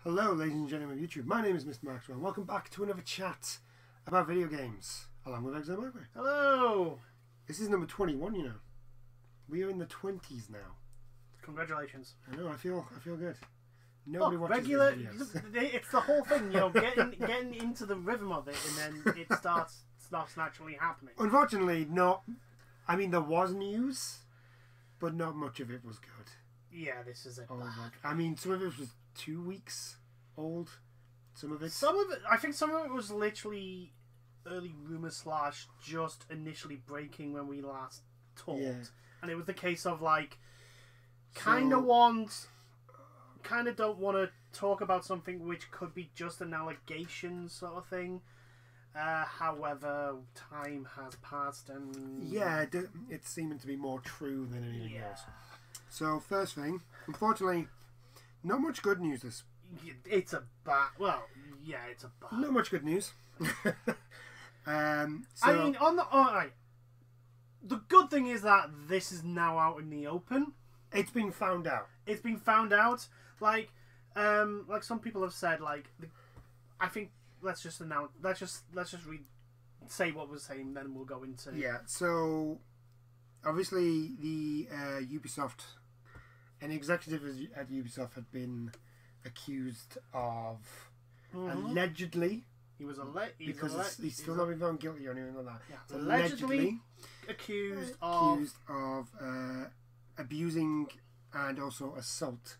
Hello ladies and gentlemen of YouTube, my name is Mr. Maxwell and welcome back to another chat about video games, along with Exile Mowgli. Hello! This is number 21, you know. We are in the 20s now. Congratulations. I know, I feel good. Nobody watches regular, these videos. It's the whole thing, you know, getting into the rhythm of it, and then it starts naturally happening. Unfortunately, not. I mean, there was news, but not much of it was good. Yeah, this is it. I mean, some of it was 2 weeks old. Some of it. I think some of it was literally early rumors / just initially breaking when we last talked, and it was the case of like, kind of don't want to talk about something which could be just an allegation sort of thing. However, time has passed and it's seeming to be more true than anything else. So first thing, unfortunately, not much good news this. It's a bad. Well, yeah, it's a bad. Not much good news. I mean, alright. The good thing is that this is now out in the open. It's been found out. It's been found out. Like some people have said, like, I think let's just announce. Let's just say what we're saying, then we'll go into. Yeah. So obviously, the Ubisoft, an executive at Ubisoft had been accused of allegedly. He's still not been found guilty or anything like that. Yeah. So allegedly accused of abusing and also assault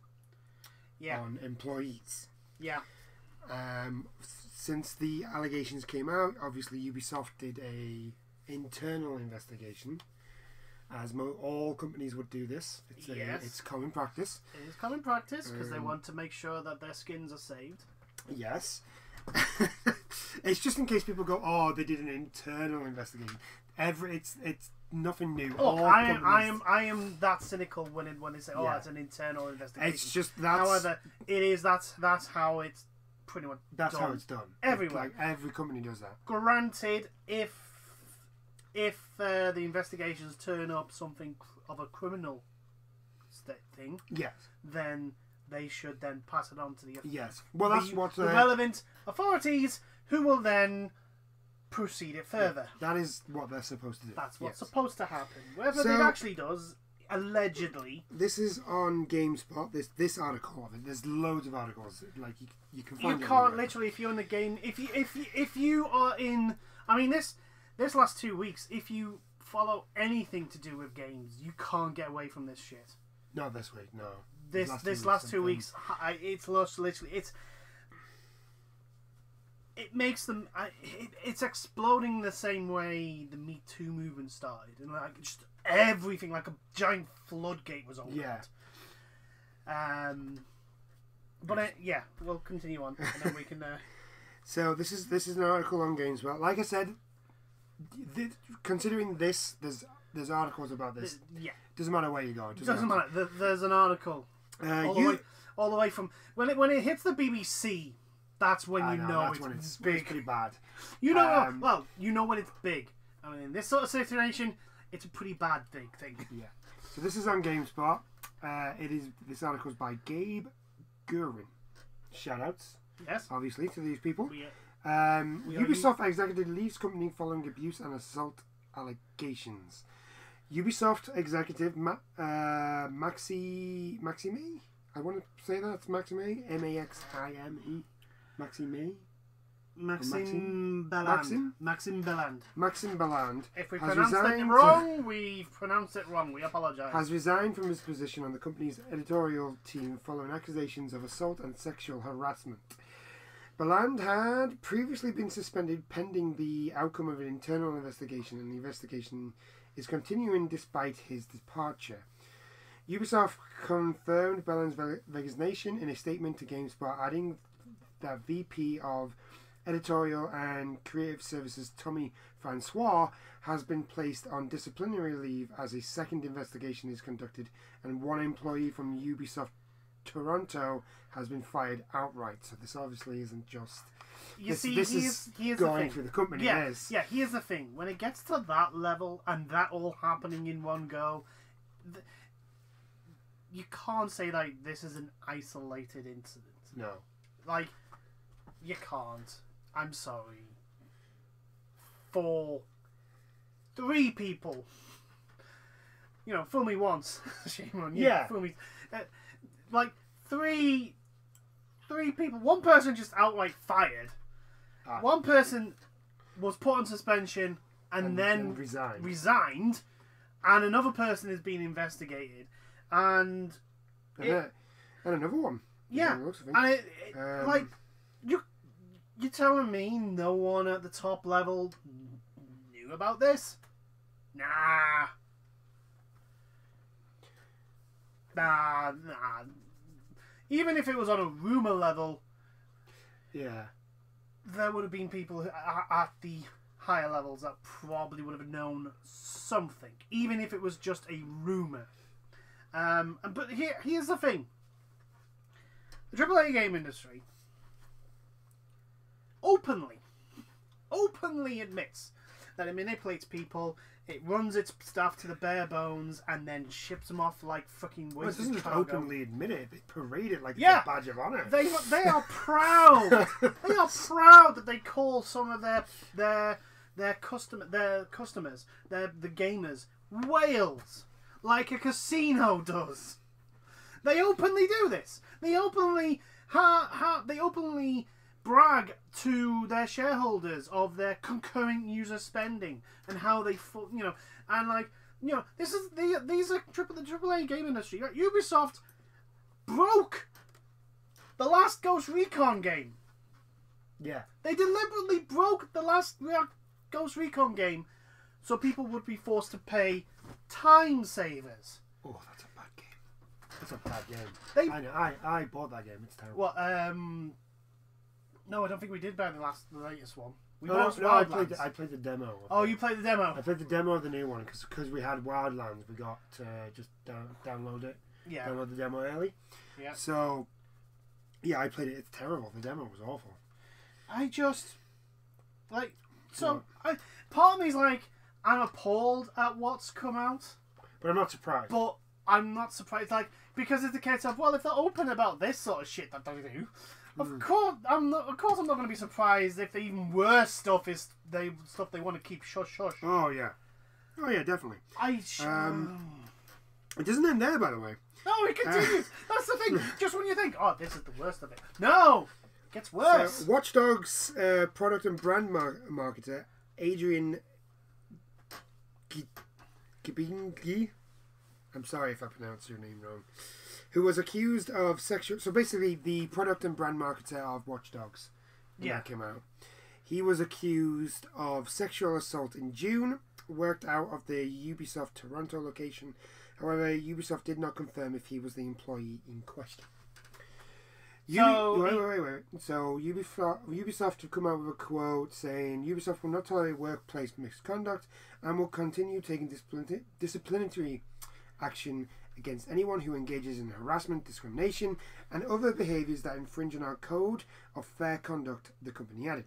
on employees. Yeah. Since the allegations came out, obviously Ubisoft did a internal investigation, as all companies would do this. It's common practice. It is common practice because they want to make sure that their skins are saved. Yes. It's just in case people go, oh, they did an internal investigation. It's nothing new. Look, I am that cynical when they say, it's an internal investigation. It's just however, that's how it's pretty much how it's done everywhere. Like every company does that. Granted, if the investigations turn up something of a criminal thing, then they should then pass it on to the the relevant authorities, who will then proceed it further. That is what they're supposed to do. That's what's supposed to happen. Whether it actually does, allegedly. This is on GameSpot. This article of it. There's loads of articles. Like you can find. You can't literally, if you're in the game. If you are in, I mean this last 2 weeks. If you follow anything to do with games, you can't get away from this shit. Not this week. No. This last 2 weeks, it's literally it makes them. It's exploding the same way the Me Too movement started, and like just everything, like a giant floodgate was opened. But we'll continue on, and then we can. So this is an article on GameSpot. Like I said, considering this, there's articles about this. Doesn't matter where you go. It doesn't matter. There's an article. All the way from when it hits the BBC, that's when you know it's big. It's pretty bad. You know, you know when it's big. I mean, in this sort of situation, it's a pretty bad thing. Yeah. So this is on GameSpot. This article's by Gabe Gurin. Shoutouts. Yes. Obviously to these people. Ubisoft executive leaves company following abuse and assault allegations. Ubisoft executive Maxime, I want to say that it's Maxime, M-A-X-I-M-E, Maxime Belland. If we pronounced it wrong, we pronounced it wrong. We apologise. Has resigned from his position on the company's editorial team following accusations of assault and sexual harassment. Belland had previously been suspended pending the outcome of an internal investigation, and the investigation is continuing despite his departure. Ubisoft confirmed Belland's resignation in a statement to GameSpot, adding that VP of Editorial and Creative Services Tommy Francois has been placed on disciplinary leave as a second investigation is conducted, and one employee from Ubisoft Toronto has been fired outright. So this obviously isn't just... This is going through the company. Here's the thing. When it gets to that level and that all happening in one go, you can't say that this is an isolated incident. No. Like, you can't. I'm sorry. For 3 people, you know, fool me once, shame on you. Yeah. Fool me. Like 3 people. One person just outright fired. One person was put on suspension and then resigned, and another person is being investigated, and another one. Yeah, and like you're telling me no one at the top level knew about this? Nah. Even if it was on a rumor level, yeah, there would have been people at the higher levels that probably would have known something, even if it was just a rumor. But here's the thing: the AAA game industry openly admits that it manipulates people. It runs its staff to the bare bones and then ships them off like fucking well, it doesn't just openly admit it. They parade it like it's a badge of honor. They are proud. They are proud that they call some of their customers, the gamers, whales, like a casino does. They openly do this. They openly they openly brag to their shareholders of their concurrent user spending and how they, and like, these are the AAA game industry. Like, Ubisoft broke the last Ghost Recon game. Yeah, they deliberately broke the last Ghost Recon game so people would be forced to pay time savers. Oh, that's a bad game. That's a bad game. I know. I bought that game. It's terrible. Well, no, I don't think we did buy the latest one. I played the demo. Oh, you played the demo? I played the demo of the new one because we had Wildlands. We got to just download it. Yeah. Download the demo early. Yeah. So, yeah, I played it. It's terrible. The demo was awful. I just part of me's like, I'm appalled at what's come out. But I'm not surprised. But I'm not surprised, like, because it's the case of, well, if they're open about this sort of shit that they do, of course I'm not going to be surprised if the even worse stuff is stuff they want to keep shush. Oh yeah, definitely. It doesn't end there, by the way. No, it continues. That's the thing. Just when you think, oh, this is the worst of it, no, it gets worse. So, Watch Dogs product and brand marketer Adrian Gibingi, I'm sorry if I pronounced your name wrong, who was accused of sexual... So basically, the product and brand marketer of Watch Dogs when that came out. He was accused of sexual assault in June, worked out of the Ubisoft Toronto location. However, Ubisoft did not confirm if he was the employee in question. Wait. So Ubisoft have come out with a quote saying, Ubisoft will not tolerate workplace misconduct and will continue taking disciplinary action against anyone who engages in harassment, discrimination, and other behaviours that infringe on our code of fair conduct, the company added.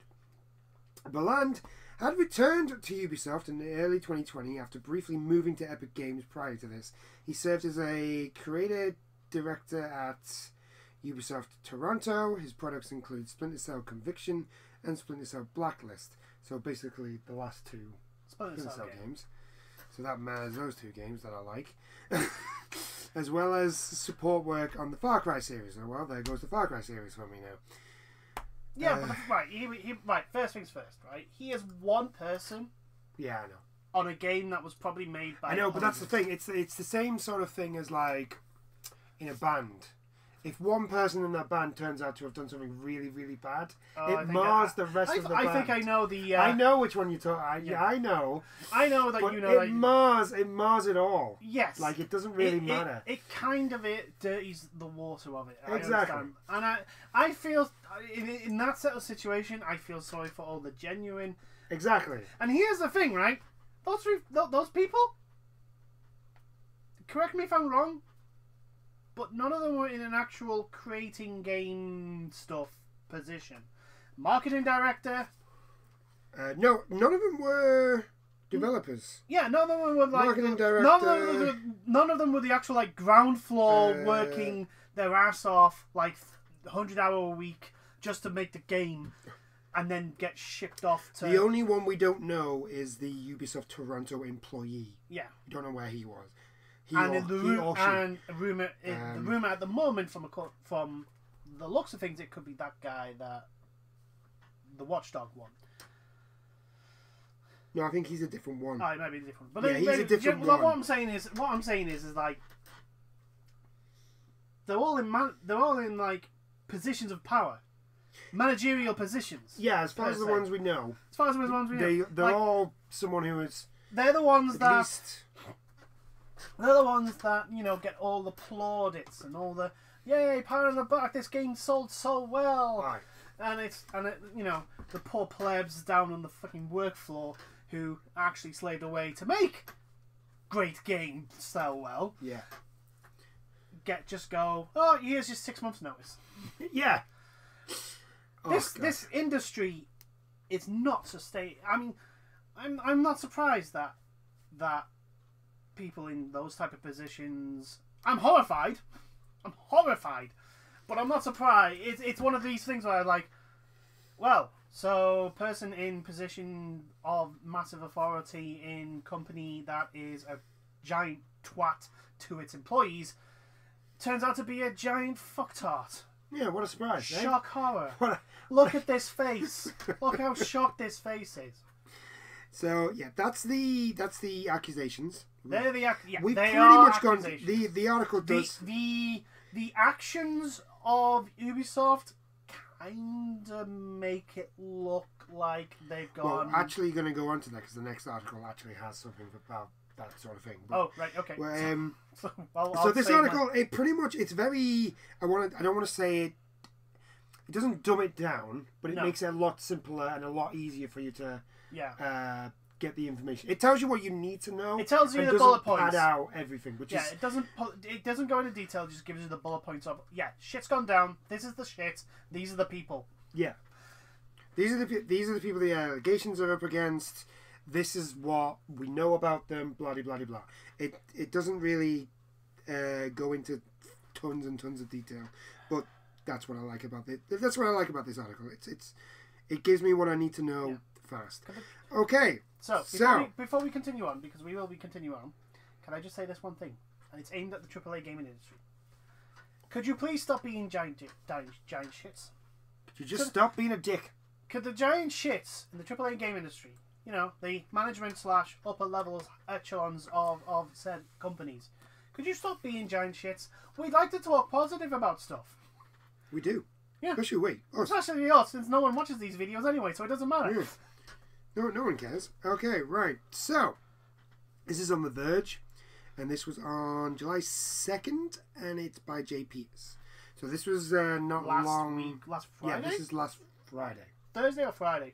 Balland had returned to Ubisoft in early 2020 after briefly moving to Epic Games prior to this. He served as a creative director at Ubisoft Toronto. His products include Splinter Cell Conviction and Splinter Cell Blacklist. So basically the last 2 Splinter Cell games. So that matters, those 2 games that I like. As well as support work on the Far Cry series. Oh, well, there goes the Far Cry series for me now. Yeah, but right, first things first, right? He is one person. Yeah, I know. On a game that was probably made by... I know, but that's the thing. It's the same sort of thing as, like, in a band. If one person in that band turns out to have done something really, really bad, it mars the rest of the band. I think I know the... I know which one you're talking... Yeah, I know. I know that, but you know... It mars it all. Yes. Like, it doesn't really matter. It kind of dirties the water of it. Exactly. And I feel... In that sort of situation, I feel sorry for all the genuine... Exactly. And here's the thing, right? Those people... Correct me if I'm wrong, but none of them were in an actual creating game stuff position. Marketing director. No, none of them were developers. Yeah, none of them were like marketing director. None of them were the actual like ground floor working their ass off, like 100-hour a week, just to make the game and then get shipped off to... The only one we don't know is the Ubisoft Toronto employee. Yeah. We don't know where he was. The rumor at the moment, from the looks of things, it could be that guy, the Watchdog one. No, I think he's a different one. Oh, it might be a different one. But yeah, he's a different one. What I'm saying is like they're all in like positions of power, managerial positions. Yeah, as far as the ones we know. As far as the ones we know, they're like, all someone who is. They're the ones that. They're the ones that get all the plaudits and all the yay, pat on the back. This game sold so well. Right. And the poor plebs down on the fucking work floor who actually slaved away to make great games sell well. Yeah. Oh, here's just 6 months notice. Yeah. This industry is not sustained. I mean, I'm not surprised that people in those type of positions. I'm horrified, but I'm not surprised. It's one of these things where I'm like, well, so person in position of massive authority in company that is a giant twat to its employees turns out to be a giant fucktart. Yeah, what a surprise! Shock horror. Look at this face. Look how shocked this face is. So yeah, that's the accusations. They're the We've they pretty are much gone. accusations. The article does the actions of Ubisoft kind of make it look like they've gone. Well, actually, going to go on to that because the next article actually has something about that sort of thing. But, oh, right, okay. Well, so this article, it pretty much, it's very. I don't want to say it. It doesn't dumb it down, but it makes it a lot simpler and a lot easier for you to get the information. It tells you what you need to know. It tells you the bullet points. Pad out everything, which is it doesn't go into detail. It just gives you the bullet points of shit's gone down. This is the shit. These are the people. Yeah, these are the people the allegations are up against. This is what we know about them. Blah blah blah blah. It doesn't really go into tons and tons of detail, but that's what I like about it. That's what I like about this article. It gives me what I need to know fast. Okay. So before we continue on, because we will be continuing on, can I just say this one thing? And it's aimed at the AAA gaming industry. Could you please stop being giant shits? Could you just stop being a dick? Could the giant shits in the AAA game industry, the management / upper levels echelons of said companies, could you stop being giant shits? We'd like to talk positive about stuff. We do. Yeah. Especially we. Especially us, since no one watches these videos anyway, so it doesn't matter. Yeah. No one cares. Okay, right. So, this is on The Verge, and this was on July 2nd, and it's by J. Peters. So this was not long. Last Friday? Yeah, this is last Friday. Thursday or Friday?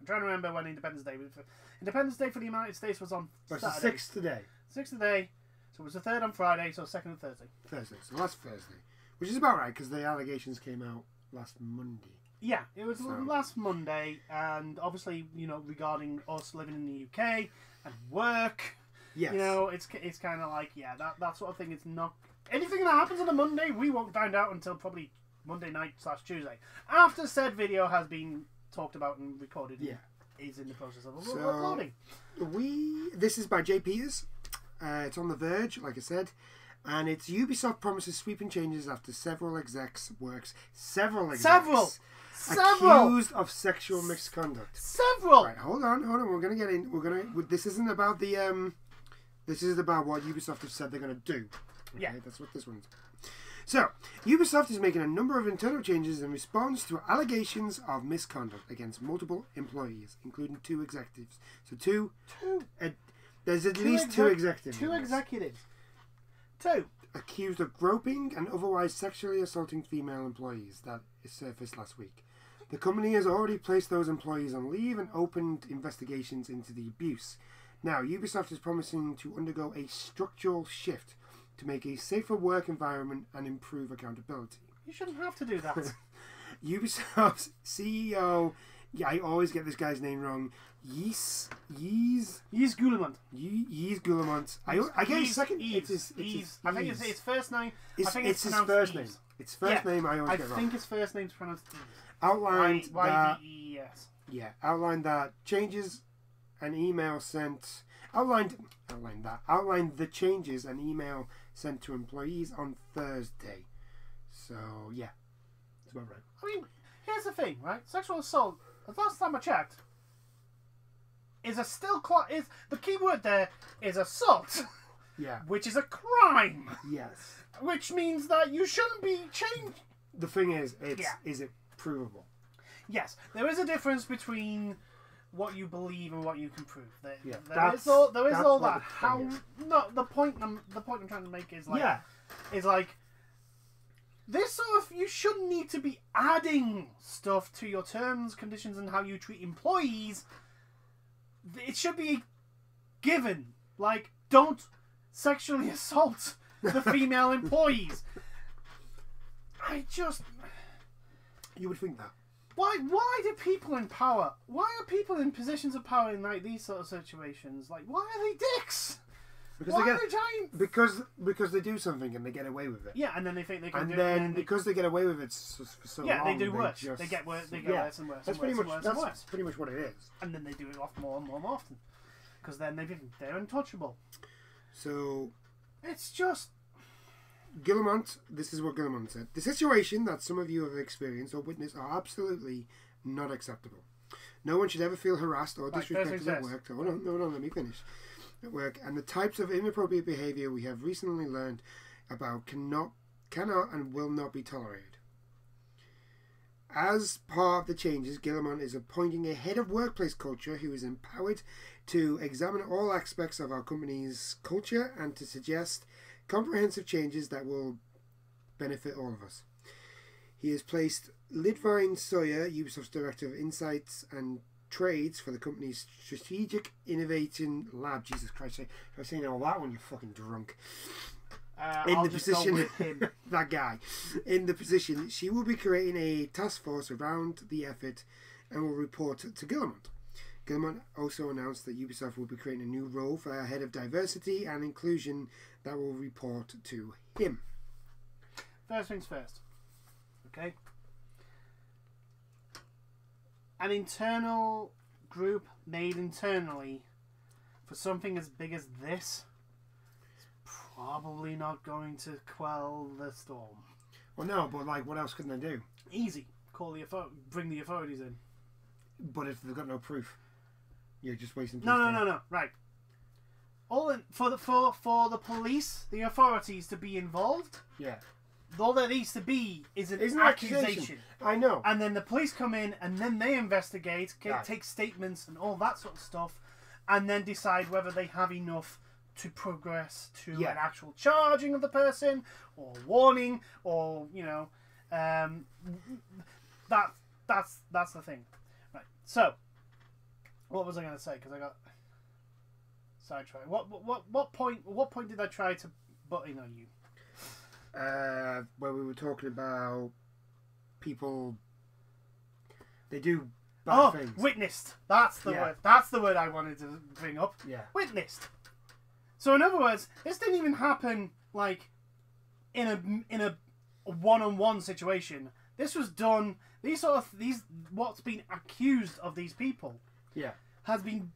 I'm trying to remember when Independence Day was. Independence Day for the United States was on Saturday. It's the 6th today. 6th today. So it was the 3rd on Friday, so 2nd and Thursday. Thursday, so last Thursday. Which is about right, because the allegations came out last Monday. Yeah, it was last Monday, and obviously, regarding us living in the UK and work, yes. It's kind of like, that sort of thing. It's not anything that happens on a Monday. We won't find out until probably Monday night / Tuesday, after said video has been talked about and recorded. Yeah, is in the process of uploading. This is by J. Peters. It's on The Verge, like I said. And it's Ubisoft promises sweeping changes after several execs accused of sexual misconduct. Several. Right, hold on. We're gonna get in. This isn't about the. This is about what Ubisoft have said they're gonna do. Okay, yeah, that's what this one's. So, Ubisoft is making a number of internal changes in response to allegations of misconduct against multiple employees, including 2 executives. So two. There's at least 2 executives. 2 executives. 2 accused of groping and otherwise sexually assaulting female employees. That is surfaced last week. The company has already placed those employees on leave and opened investigations into the abuse. Now, Ubisoft is promising to undergo a structural shift to make a safer work environment and improve accountability. You shouldn't have to do that. Ubisoft's CEO Yeah, I always get this guy's name wrong. Yees Guillemont. Yees Guillemont. I get his second. I think it's his first name. I think it's his first name. It's first name. I always get wrong. I think his first name's pronounced Eves. Outlined that. Y-E-E-S. Yeah, outlined that changes an email sent. Outlined the changes an email sent to employees on Thursday. So yeah, that's about right. I mean, here's the thing, right? Sexual assault. The last time I checked, is the key word there is assault. Yeah. Which is a crime. Yes. Which means that you shouldn't be changed. The thing is, is it provable? Yes, there is a difference between what you believe and what you can prove. There is all that. The point I'm trying to make is like this sort of, you shouldn't need to be adding stuff to your terms, conditions, and how you treat employees. It should be given. Like, don't sexually assault the female employees. You would think that. Why do people in power? Why are people in positions of power in like these sort of situations? Like, why are they dicks? Because because they do something and they get away with it. Yeah, and then they think they can and do then it. And because they get away with it for so long, they do worse. They get worse. They get worse and worse. That's pretty much what it is. And then they do it more and more often, because then they're untouchable. So it's just. Guillemont, this is what Guillemont said. The situation that some of you have experienced or witnessed are absolutely not acceptable. No one should ever feel harassed or disrespected at work. Hold on, let me finish. At work, and the types of inappropriate behaviour we have recently learned about cannot and will not be tolerated. As part of the changes, Guillemont is appointing a head of workplace culture who is empowered to examine all aspects of our company's culture and to suggest comprehensive changes that will benefit all of us. He has placed Lidvine Sawyer, Ubisoft's Director of Insights and Trades for the company's Strategic Innovation Lab. Jesus Christ, if I was saying all that when you're fucking drunk. In the position, that guy. In the position, she will be creating a task force around the effort and will report to Guillemont. Guillemont also announced that Ubisoft will be creating a new role for a head of diversity and inclusion that will report to him. First things first. Okay? An internal group made internally for something as big as this is probably not going to quell the storm. Well, no, but like, what else can they do? Easy. Bring the authorities in. But if they've got no proof, you're just wasting. No. Right. For the police, the authorities to be involved. Yeah. All there needs to be is an accusation. I know. And then the police come in and then they investigate, take statements and all that sort of stuff, and then decide whether they have enough to progress to an actual charging of the person or warning or that's the thing. Right. So, what was I going to say? Because I got sidetracked. What point did I try to butt in on you? Where we were talking about people, they do bad things. Witnessed. That's the word. That's the word I wanted to bring up. Yeah. Witnessed. So in other words, this didn't even happen like in a one-on-one situation. This was done. What's been accused of these people. Yeah. Has been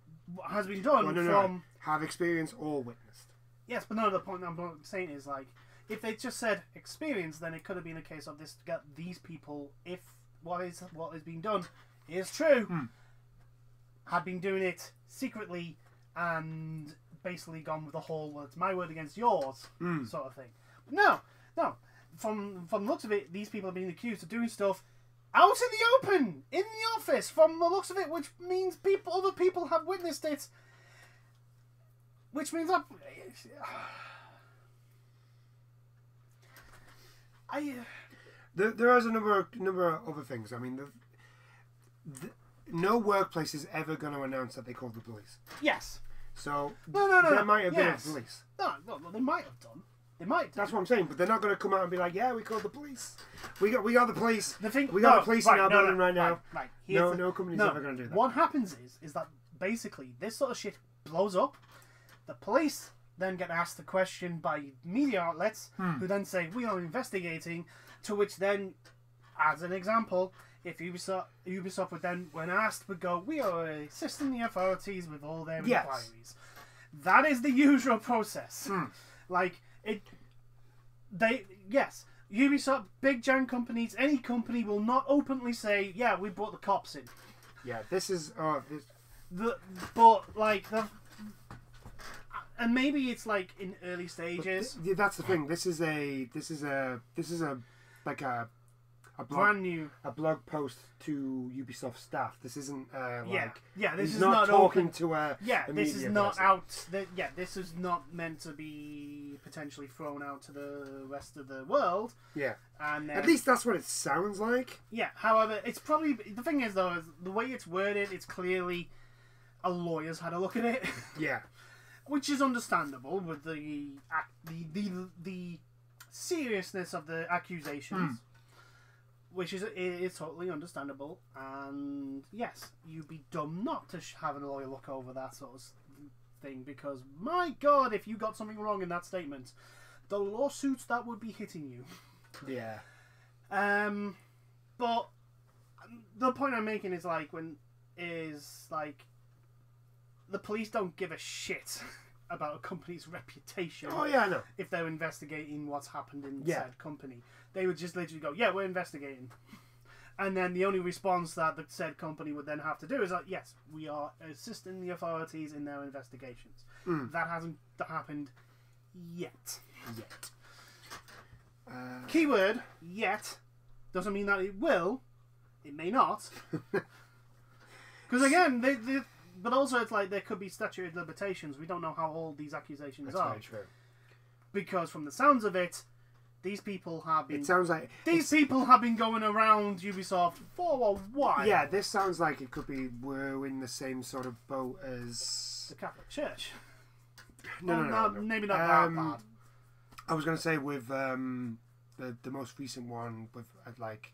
done from have experienced or witnessed. Yes, but no. The point I'm saying is like, if they just said experience, then it could have been a case of this to get these people. If what is being done is true, had been doing it secretly and basically gone with the whole "well, it's my word against yours" sort of thing. But no. From the looks of it, these people are being accused of doing stuff out in the open, in the office. From the looks of it, which means other people have witnessed it. Which means there is a number of other things. I mean, no workplace is ever going to announce that they called the police. Yes. So no. there might have been a police. No, they might have done. They might. That's what I'm saying. But they're not going to come out and be like, "Yeah, we called the police. We got the police. The thing, we got the police in our building right now." Right. No company's ever going to do that. What happens is that basically this sort of shit blows up. The police then get asked the question by media outlets, who then say, "We are investigating." To which then, as an example, if Ubisoft would then, when asked, would go, "We are assisting the authorities with all their inquiries." That is the usual process. Like Ubisoft, big giant companies, any company will not openly say, "Yeah, we brought the cops in." Yeah, this is and maybe it's like in early stages. That's the thing. This is like a brand new blog post to Ubisoft staff. This isn't this is not talking open. to a this is not out. This is not meant to be potentially thrown out to the rest of the world. Yeah, and at least that's what it sounds like. Yeah. However, it's probably the thing is though, is the way it's worded, it's clearly a lawyer's had a look at it. Yeah, which is understandable with the seriousness of the accusations. Which is totally understandable, and yes, you'd be dumb not to have a lawyer look over that sort of thing, because my God, if you got something wrong in that statement, the lawsuits that would be hitting you. Yeah. But the point I'm making is the police don't give a shit about a company's reputation. Oh yeah, I know. If they're investigating what's happened in said company, they would just literally go, "Yeah, we're investigating," and then the only response that the said company would then have to do is like, "Yes, we are assisting the authorities in their investigations." That hasn't happened yet. Keyword yet doesn't mean that it will. It may not. Because again, but also it's like there could be statute of limitations. We don't know how old these accusations are. That's very true. Because from the sounds of it, these people have been. It sounds like people have been going around Ubisoft for a while. Yeah, this sounds like it could be we're in the same sort of boat as the Catholic Church. No. Maybe not that bad. I was going to say with the most recent one with like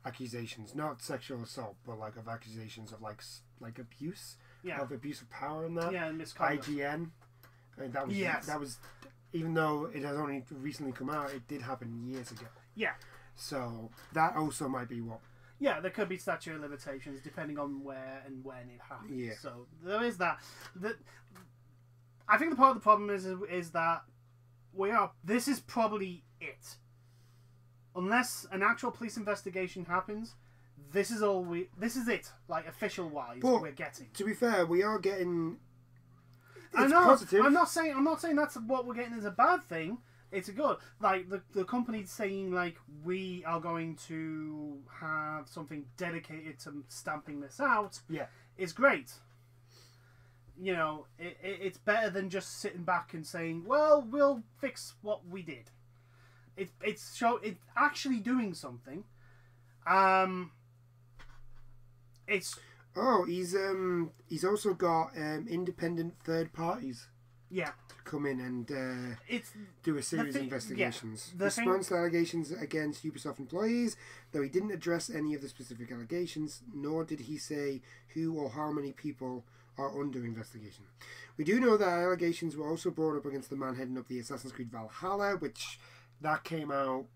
accusations, not sexual assault, but like of accusations of like abuse, of abuse of power and that. Yeah, and misconduct. IGN. And that was even though it has only recently come out, it did happen years ago. Yeah. So that also might be what. Yeah, there could be statute of limitations depending on where and when it happened. Yeah. So there is that. I think the part of the problem is that this is probably it. Unless an actual police investigation happens, this is it. Like official wise, we're getting. To be fair, we are getting. I know. Positive. I'm not saying that's what we're getting is a bad thing. It's a good. Like the company's saying like we are going to have something dedicated to stamping this out. Yeah, it's great. You know, it's better than just sitting back and saying, "Well, we'll fix what we did." It's actually doing something. He's also got independent third parties. Yeah. To come in and do a series of investigations. Response to allegations against Ubisoft employees, though he didn't address any of the specific allegations, nor did he say who or how many people are under investigation. We do know that allegations were also brought up against the man heading up the Assassin's Creed Valhalla, which that came out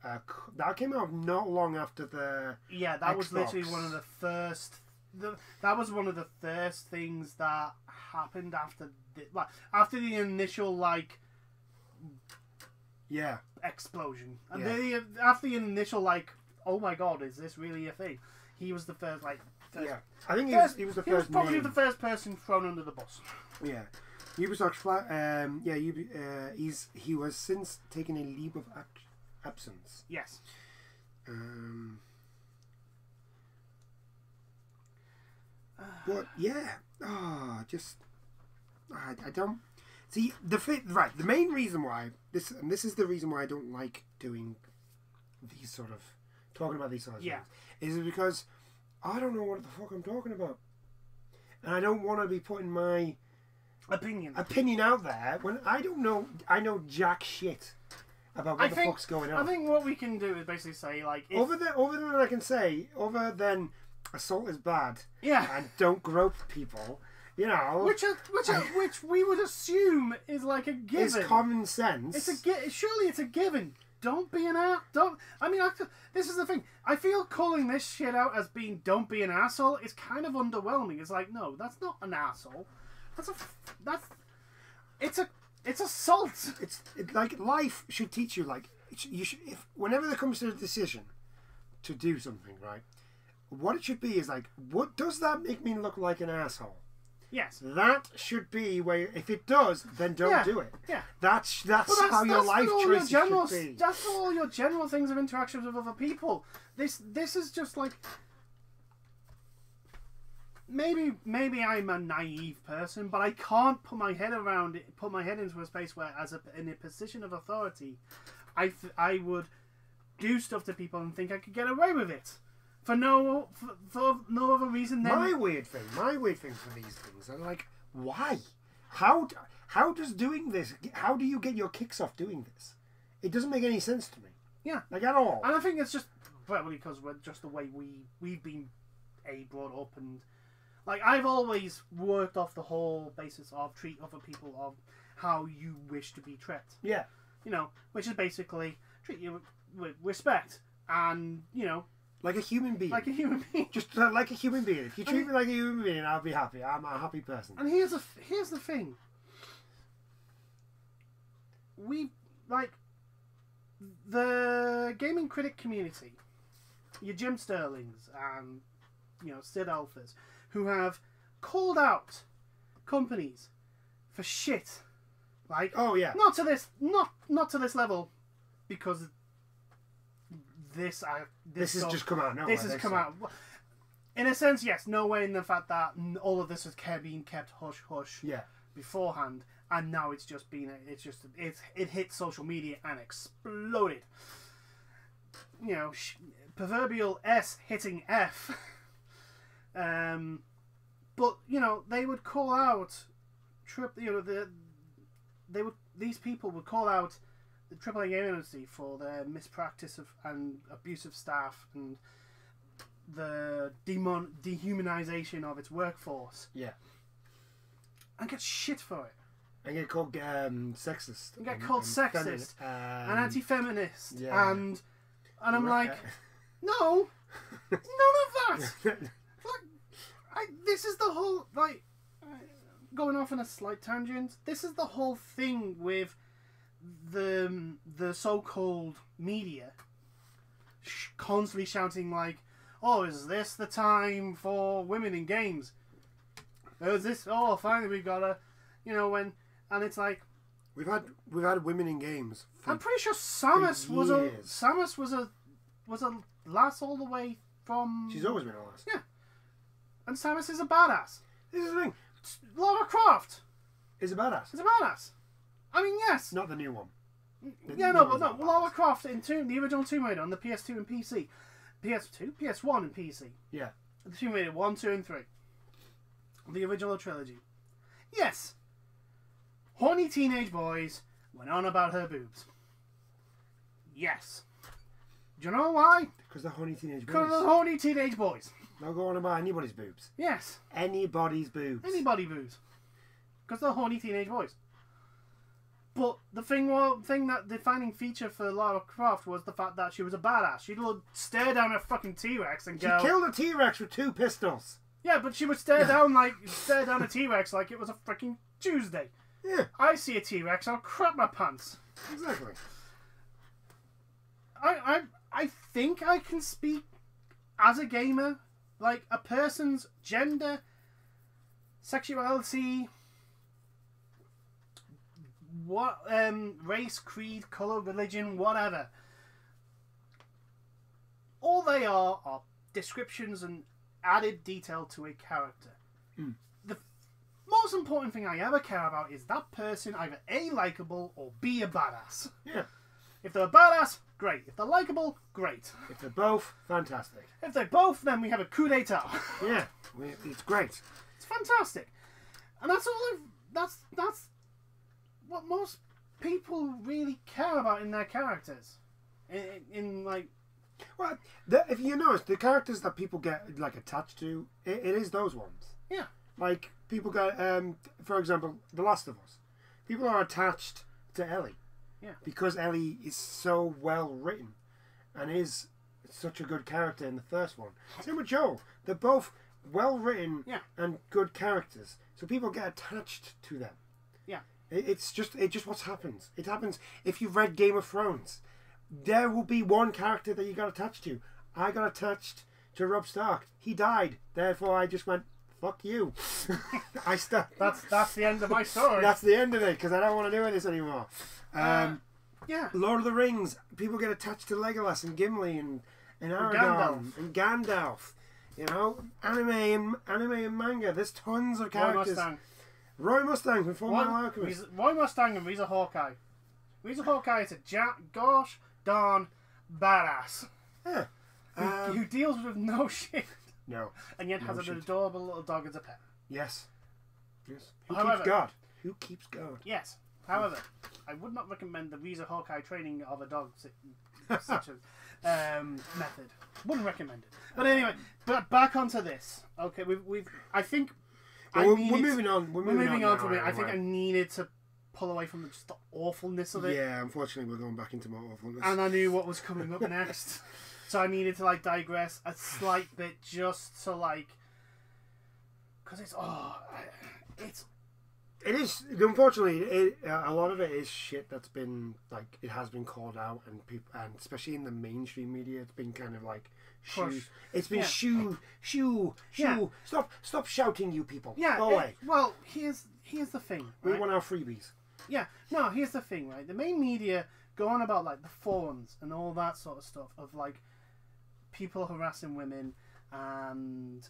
not long after the that Xbox. Was literally one of the first. That was one of the first things that happened after the initial explosion. And after the initial oh my God, is this really a thing? He was the first I think he was the first. He was probably the first person thrown under the bus. Yeah, Ubisoft. He was since taken a leave of absence. Yes. But yeah, I don't see the main reason why this is the reason why I don't like doing these sort of talking about these sort of things is because I don't know what the fuck I'm talking about, and I don't want to be putting my opinion out there when I don't know. I know jack shit about what the fuck's going on. I think what we can do is basically say, like, if... other than I can say, other than assault is bad, and don't grope people, you know, which we would assume is like a given. It's common sense. Surely it's a given. Don't be an ass. This is the thing. I feel calling this shit out as being "don't be an asshole" is kind of underwhelming. It's like, no, that's not an asshole. It's assault. It's like life should teach you. Like you should, if whenever there comes to a decision to do something, right? What it should be is like, what does that make me look like an asshole? Yes. That should be where, if it does, then don't do it. Yeah. That's how your life choices should be. That's all your general things of interactions with other people. This is just like, maybe I'm a naive person, but I can't put my head into a space where, in a position of authority, I would do stuff to people and think I could get away with it. For no other reason than... My weird thing for these things are like, why? How does doing this... How do you get your kicks off doing this? It doesn't make any sense to me. Yeah. Like, at all. And I think it's just... Well, because we're just the way we've been brought up, and... Like, I've always worked off the whole basis of treat other people of how you wish to be treated. Yeah. You know, which is basically treat you with respect and, you know... Like a human being. Like a human being. Just like a human being. If you treat me like a human being, I'll be happy. I'm a happy person. And here's the thing. The gaming critic community, your Jim Sterlings and, you know, Sid Alphas, who have called out companies for shit. Like, oh yeah. Not to this level, because this has just come out. This has come out. In a sense, yes. Knowing the fact that all of this was being kept hush hush beforehand, and now it's just been it hit social media and exploded. You know, proverbial S hitting F. But you know, they would call out these people would call out the AAA gaming industry for their mispractice and abuse of staff and the dehumanization of its workforce. Yeah. And get shit for it. And get called sexist. And get called sexist and anti-feminist. Yeah. And I'm like, no, none of that. This is the whole, like, going off on a slight tangent, this is the whole thing with the so-called media constantly shouting like, oh, is this the time for women in games? Is this, oh, finally we've got a, you know, when, and it's like, we've had women in games I'm pretty sure Samus was a lass all the way from... She's always been a lass. Yeah. And Samus is a badass. This is the thing. Lara Croft is a badass. Is a badass. I mean, yes. Not the new one. Lara Croft in the original Tomb Raider on the PS2 and PC. PS2? PS1 and PC. Yeah. The Tomb Raider 1, 2 and 3. The original trilogy. Yes. Horny teenage boys went on about her boobs. Yes. Do you know why? Because they're horny teenage boys. Because they're horny teenage boys. They'll go on about anybody's boobs. Yes. Anybody's boobs. Anybody boobs. Because they're horny teenage boys. But the that defining feature for Lara Croft was the fact that she was a badass. She'd stare down a fucking T-Rex and go... She killed a T-Rex with 2 pistols. Yeah, but she would stare down a T-Rex like it was a freaking Tuesday. Yeah. I see a T-Rex, I'll crap my pants. Exactly. I think I can speak as a gamer, like a person's gender, sexuality, race, creed, colour, religion, whatever. All they are descriptions and added detail to a character. Mm. The most important thing I ever care about is that person either A, likeable, or B, a badass. Yeah. If they're a badass, great. If they're likeable, great. If they're both, fantastic. If they're both, then we have a coup d'etat. Yeah, it's great. It's fantastic. And that's all that's what most people really care about in their characters. In like, well, if you notice, the characters that people get like attached to, it is those ones. Yeah. Like people get, for example, The Last of Us. People are attached to Ellie. Yeah. Because Ellie is so well written, and is such a good character in the first one. Same with Joel. They're both well written and good characters, so people get attached to them. Yeah. It's just what happens. It happens if you've read Game of Thrones. There will be one character that you got attached to. I got attached to Robb Stark. He died. Therefore, I just went, fuck you. That's the end of my story. That's the end of it, because I don't want to do this anymore. Yeah. Lord of the Rings. People get attached to Legolas and Gimli and Aragorn and Gandalf. You know, anime and manga. There's tons of characters. Roy Mustang from Full Metal Alchemist. Roy Mustang and Reza Hawkeye. Reza Hawkeye is a gosh darn badass. Yeah. Who deals with no shit. No. And yet has an adorable little dog as a pet. Yes. Yes. Who keeps guard? Who keeps guard? Yes. However, I would not recommend the Reza Hawkeye training of a dog such a method. Wouldn't recommend it. But anyway, but back onto this. Okay, we've. I think. Well, we're moving on. We're moving on from it. I think I needed to pull away from just the awfulness of it. Yeah, unfortunately, we're going back into more awfulness. And I knew what was coming up next, so I needed to like digress a slight bit just to like, because it is, unfortunately, a lot of it is shit that's been, like, it has been called out, and people, and especially in the mainstream media, it's been kind of like, it's been stop shouting, you people. Yeah. Go away. Well, here's the thing. Right? We want our freebies. Yeah. No, here's the thing, right? The main media go on about, like, the forums and all that sort of stuff of, like, people harassing women and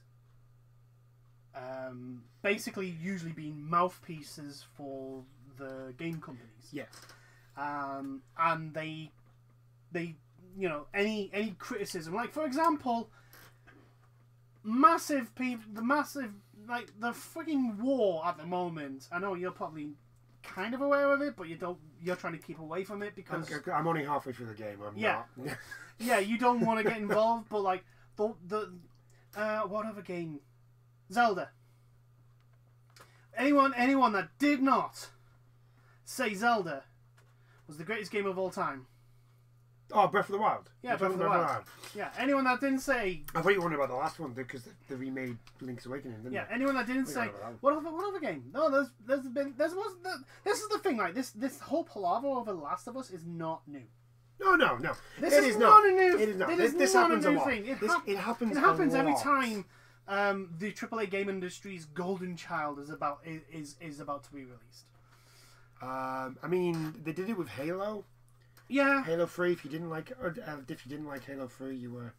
basically usually being mouthpieces for the game companies. Yes. And they you know, any criticism, like for example, the massive like the freaking war at the moment. I know you're probably kind of aware of it, but you're trying to keep away from it because I'm only halfway through the game. I'm not. Yeah, you don't want to get involved, but like the what other game? Zelda. Anyone that did not say Zelda was the greatest game of all time. Oh, Breath of the Wild. Yeah, Breath of the Wild. Yeah, anyone that didn't say. I thought you were wondering about the last one because they remade Link's Awakening, didn't they? Anyone that didn't say what other game? No, this is the thing. Like this whole palaver over The Last of Us is not new. No. This is not a new. It is not. This happens a lot. Thing. It happens. It happens a every lot. time. The AAA game industry's golden child is about to be released. I mean, they did it with Halo. Yeah. Halo 3. If you didn't like Halo 3, you were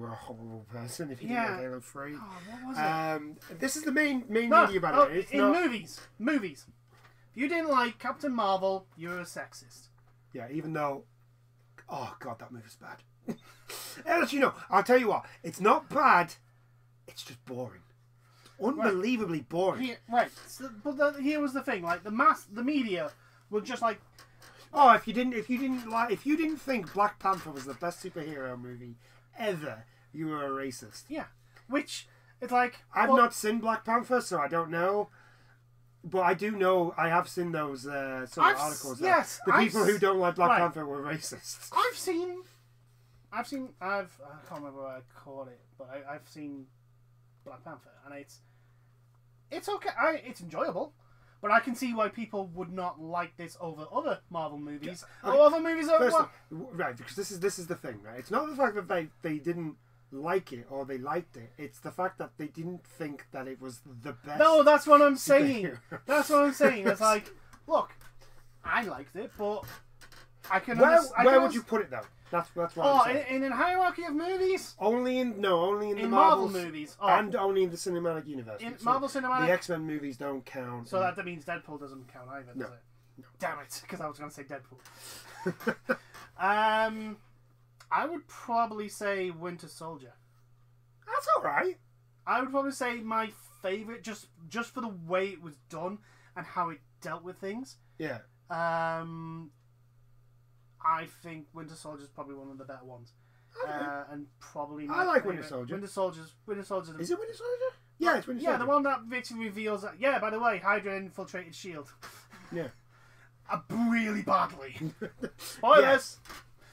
a horrible person. If you didn't like Halo 3. Oh, what was it? This is the main media about it. It's not... movies. If you didn't like Captain Marvel, you're a sexist. Yeah, even though, oh god, that movie's bad. As you know, I'll tell you what, it's not bad. It's just boring. Unbelievably boring. Right. So, but here was the thing: like the media were just like, oh, if you didn't think Black Panther was the best superhero movie ever, you were a racist. Yeah. Which it's like I've not seen Black Panther, so I don't know. But I do know I have seen those sort of articles. Yes, the people who don't like Black Panther were racist. I can't remember what I called it, but I've seen Black Panther, and it's okay. It's enjoyable, but I can see why people would not like this over other Marvel movies or other movies. Right, because this is the thing, right? It's not the fact that they didn't like it or they liked it. It's the fact that they didn't think that it was the best. No, that's what I'm saying. That's what I'm saying. It's like, look, I liked it, but I can. Where would you put it though? That's what I'm saying. In a hierarchy of movies? Only in the Marvel movies. Oh. And only in the cinematic universe. In Marvel cinematic... The X-Men movies don't count. So that means Deadpool doesn't count either, does it? No. Damn it, because I was going to say Deadpool. I would probably say Winter Soldier. That's alright. I would probably say my favourite, just for the way it was done and how it dealt with things. Yeah. I think Winter Soldier is probably one of the better ones. And probably I like Winter Soldier. Winter Soldier. Is it Winter Soldier? Yeah, it's Winter Soldier. Yeah, the one that basically reveals that. Yeah, by the way, Hydra infiltrated Shield. Yeah. Really badly. Spoilers.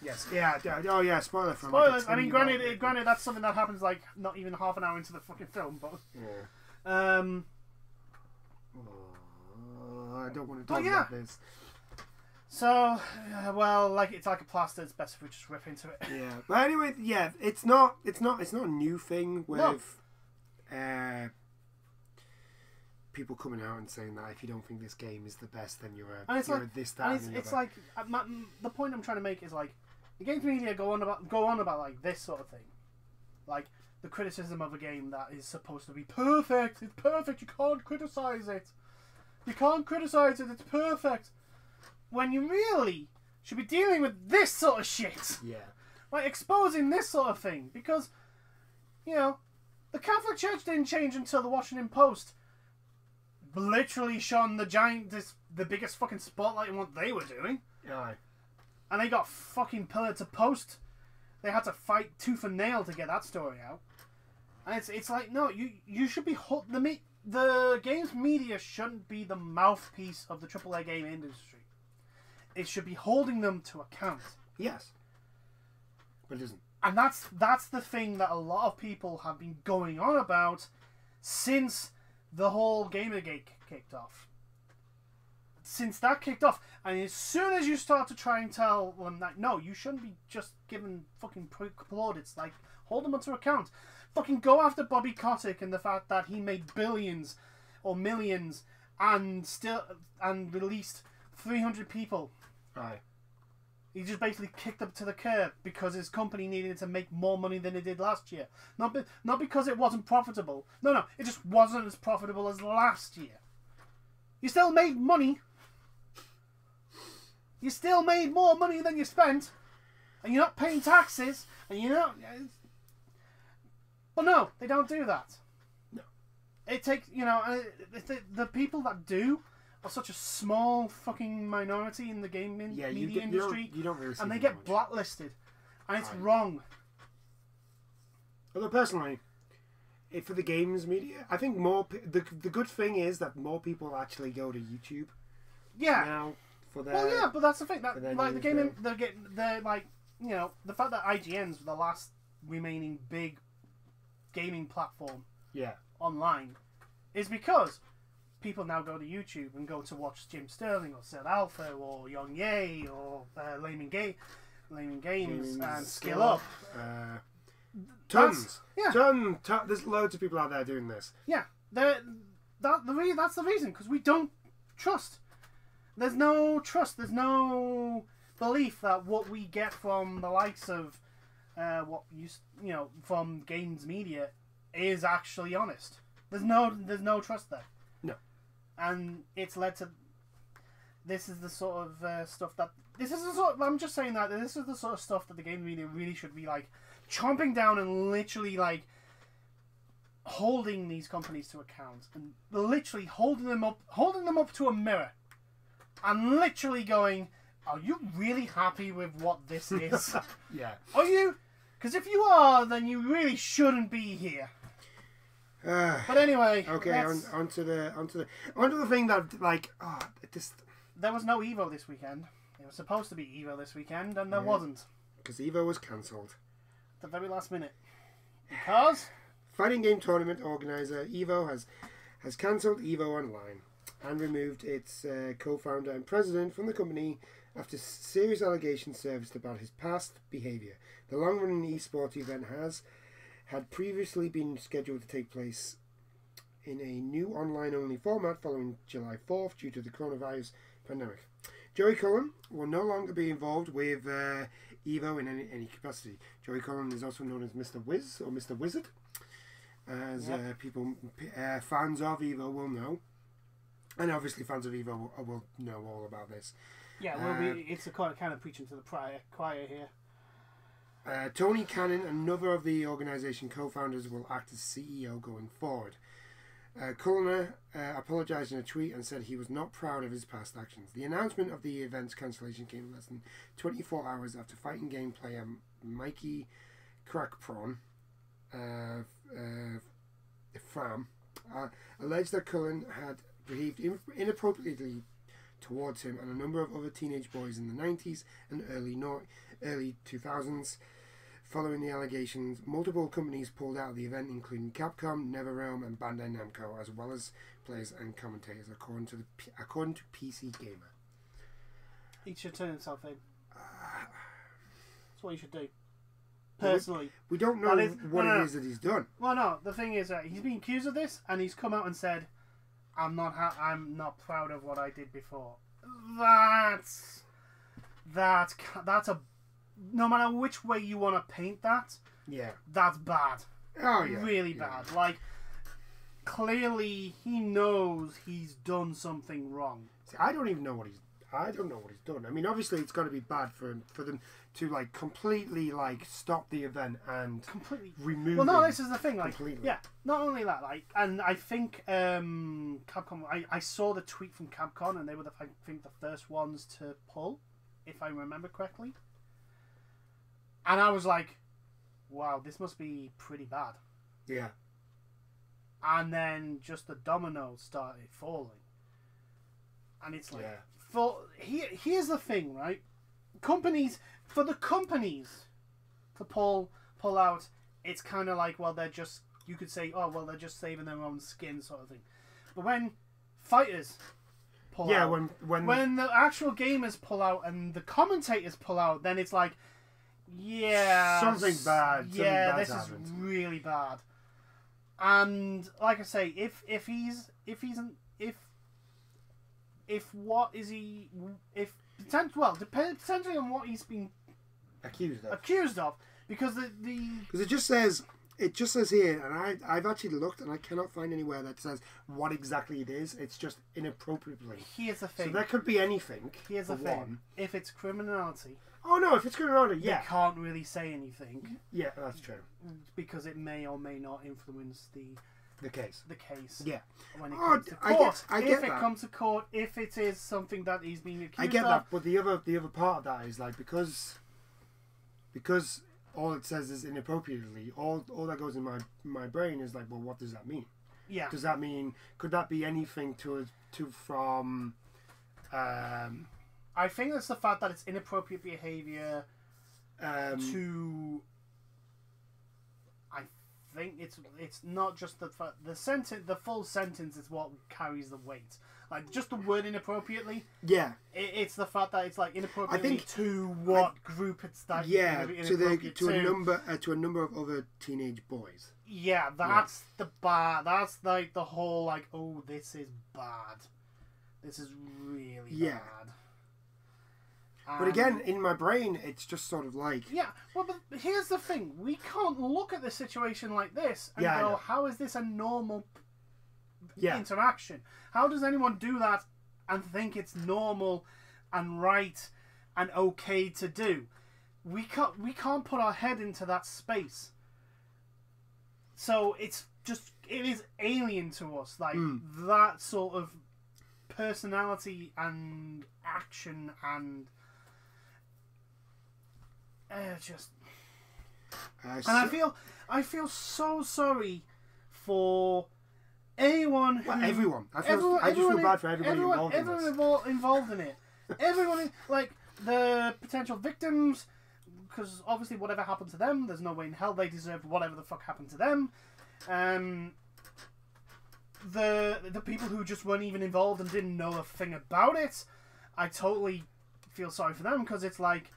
Yes. Yeah. Oh yeah. Spoiler for spoilers. I mean, granted, that's something that happens like not even half an hour into the fucking film, but. Yeah. I don't want to talk about this. So, well, like it's like a plaster. It's best if we just rip into it. Yeah. But anyway, yeah, it's not a new thing with people coming out and saying that if you don't think this game is the best, then you're this, that, and it's like the point I'm trying to make is like the games media go on about like this sort of thing, like the criticism of a game that is supposed to be perfect. It's perfect. You can't criticize it. You can't criticize it. It's perfect. When you really should be dealing with this sort of shit. Yeah. Like exposing this sort of thing. Because, you know, the Catholic Church didn't change until the Washington Post literally shone the biggest fucking spotlight on what they were doing. Yeah. And they got fucking pillared to post. They had to fight tooth and nail to get that story out. And it's like, no, you should be... The games media shouldn't be the mouthpiece of the AAA game industry. It should be holding them to account. Yes. But it isn't. And that's the thing that a lot of people have been going on about since the whole Gamergate kicked off. Since that kicked off. And as soon as you start to try and tell them that, no, you shouldn't be just giving fucking plaudits. Like, hold them to account. Fucking go after Bobby Kotick and the fact that he made billions or millions and released 300 people. Aye. He just basically kicked up to the curb because his company needed to make more money than it did last year. Not because it wasn't profitable. No, it just wasn't as profitable as last year. You still made money. You still made more money than you spent. And you're not paying taxes. And you're not... But no, they don't do that. No. It takes, the people that do are such a small fucking minority in the gaming media industry. You don't really see and they get blacklisted. And it's wrong. Although personally, for the games media, I think the good thing is that more people actually go to YouTube. Yeah. Now for their, well, yeah, but that's the thing. That like the gaming, they're like, the fact that IGN's the last remaining big gaming platform online is because people now go to YouTube and go to watch Jim Sterling or Sir Alpha or Young Ye or Layman Games and Skill Up. Tons. There's loads of people out there doing this. Yeah, that's the reason, because we don't trust. There's no trust. There's no belief that what we get from the likes of from games media is actually honest. There's no trust there. No. And it's led to... This is the sort of stuff that... I'm just saying that this is the sort of stuff that the game media really should be, like, chomping down and literally, like, holding these companies to account. And literally holding them up to a mirror. And literally going, are you really happy with what this is? Yeah. Are you? Because if you are, then you really shouldn't be here. But anyway, okay. Onto the thing that, like, there was no Evo this weekend. It was supposed to be Evo this weekend, and there wasn't. Because Evo was cancelled at the very last minute. Because fighting game tournament organizer Evo has cancelled Evo Online and removed its co-founder and president from the company after serious allegations surfaced about his past behaviour. The long-running esports event had previously been scheduled to take place in a new online-only format following July 4th due to the coronavirus pandemic. Joey Cullen will no longer be involved with Evo in any capacity. Joey Cullen is also known as Mr. Wiz or Mr. Wizard, as fans of Evo will know. And obviously fans of Evo will know all about this. Yeah, well, it's a kind of preaching to the choir here. Tony Cannon, another of the organisation co-founders, will act as CEO going forward. Kulner apologised in a tweet and said he was not proud of his past actions. The announcement of the event's cancellation came less than 24 hours after fighting game player Mikey Crackprawn Fram alleged that Cullen had behaved inappropriately towards him and a number of other teenage boys in the 90s and early 2000s. Following the allegations, multiple companies pulled out of the event, including Capcom, NetherRealm, and Bandai Namco, as well as players and commentators, according to PC Gamer. He should turn himself in. That's what he should do. Personally, we don't know what it is that he's done. Well, no. The thing is that he's been accused of this, and he's come out and said, "I'm not proud of what I did before." That's a. No matter which way you want to paint that, yeah, that's bad. Oh yeah, really bad. Like, clearly he knows he's done something wrong. See, I don't know what he's done. I mean, obviously it's got to be bad for them to like completely like stop the event and completely remove. Well, no, this is the thing. Like, completely. yeah, not only that, like, and I think Capcom. I saw the tweet from Capcom, and they were I think the first ones to pull, if I remember correctly. And I was like, wow, this must be pretty bad. Yeah. And then just the dominoes started falling. And it's like, here's the thing, right? For the companies to pull out, it's kind of like, well, they're just, you could say, oh, well, they're just saving their own skin sort of thing. But when fighters pull out, when the actual gamers pull out and the commentators pull out, then it's like, yeah, something bad. Yeah, this is really bad. And like I say, if potentially on what he's been accused of, because because it just says here, and I've actually looked and I cannot find anywhere that says what exactly it is. It's just inappropriately. Here's the thing. So that could be anything. Here's the thing. If it's criminality. Oh no! If it's criminality, yeah. They can't really say anything. Yeah, that's true. Because it may or may not influence the case. Yeah. When it comes to court. I get if it comes to court, if it is something that he's being accused of. I get that, but the other part of that is like because all it says is inappropriately. All that goes in my brain is like, well, what does that mean? Yeah. Does that mean could that be anything from? I think it's the fact that it's inappropriate behaviour to. I think it's not just the sentence. The full sentence is what carries the weight. Like just the word inappropriately. Yeah. It's the fact that it's like inappropriately to group it's that. Yeah. To a number of other teenage boys. Yeah, that's the bad. That's like the whole like, oh, this is bad. This is really bad. But again, in my brain, it's just sort of like... Yeah, well, but here's the thing. We can't look at the situation like this and go, how is this a normal interaction? How does anyone do that and think it's normal and right and okay to do? We can't put our head into that space. So it is alien to us. Like, that sort of personality and action and... and I feel so sorry for anyone who... Well, everyone. I just feel bad for everybody involved in it. Everyone, like, the potential victims, because obviously whatever happened to them, there's no way in hell they deserve whatever the fuck happened to them. The people who just weren't even involved and didn't know a thing about it, I totally feel sorry for them, because it's like...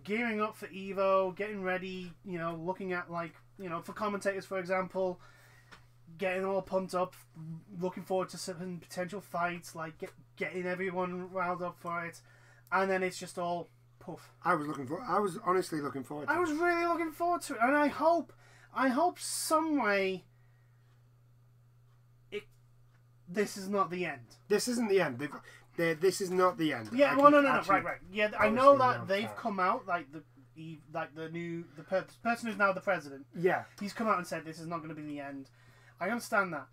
gearing up for Evo, getting ready, looking at for commentators, for example, getting all pumped up, looking forward to some potential fights, like getting everyone riled up for it, and then it's just all poof. I was honestly looking forward to it. I was really looking forward to it, and I hope some way this is not the end. This isn't the end. This is not the end. Yeah, well, no, right. Yeah, I know that they've come out, like the person who's now the president. Yeah, he's come out and said this is not going to be the end. I understand that,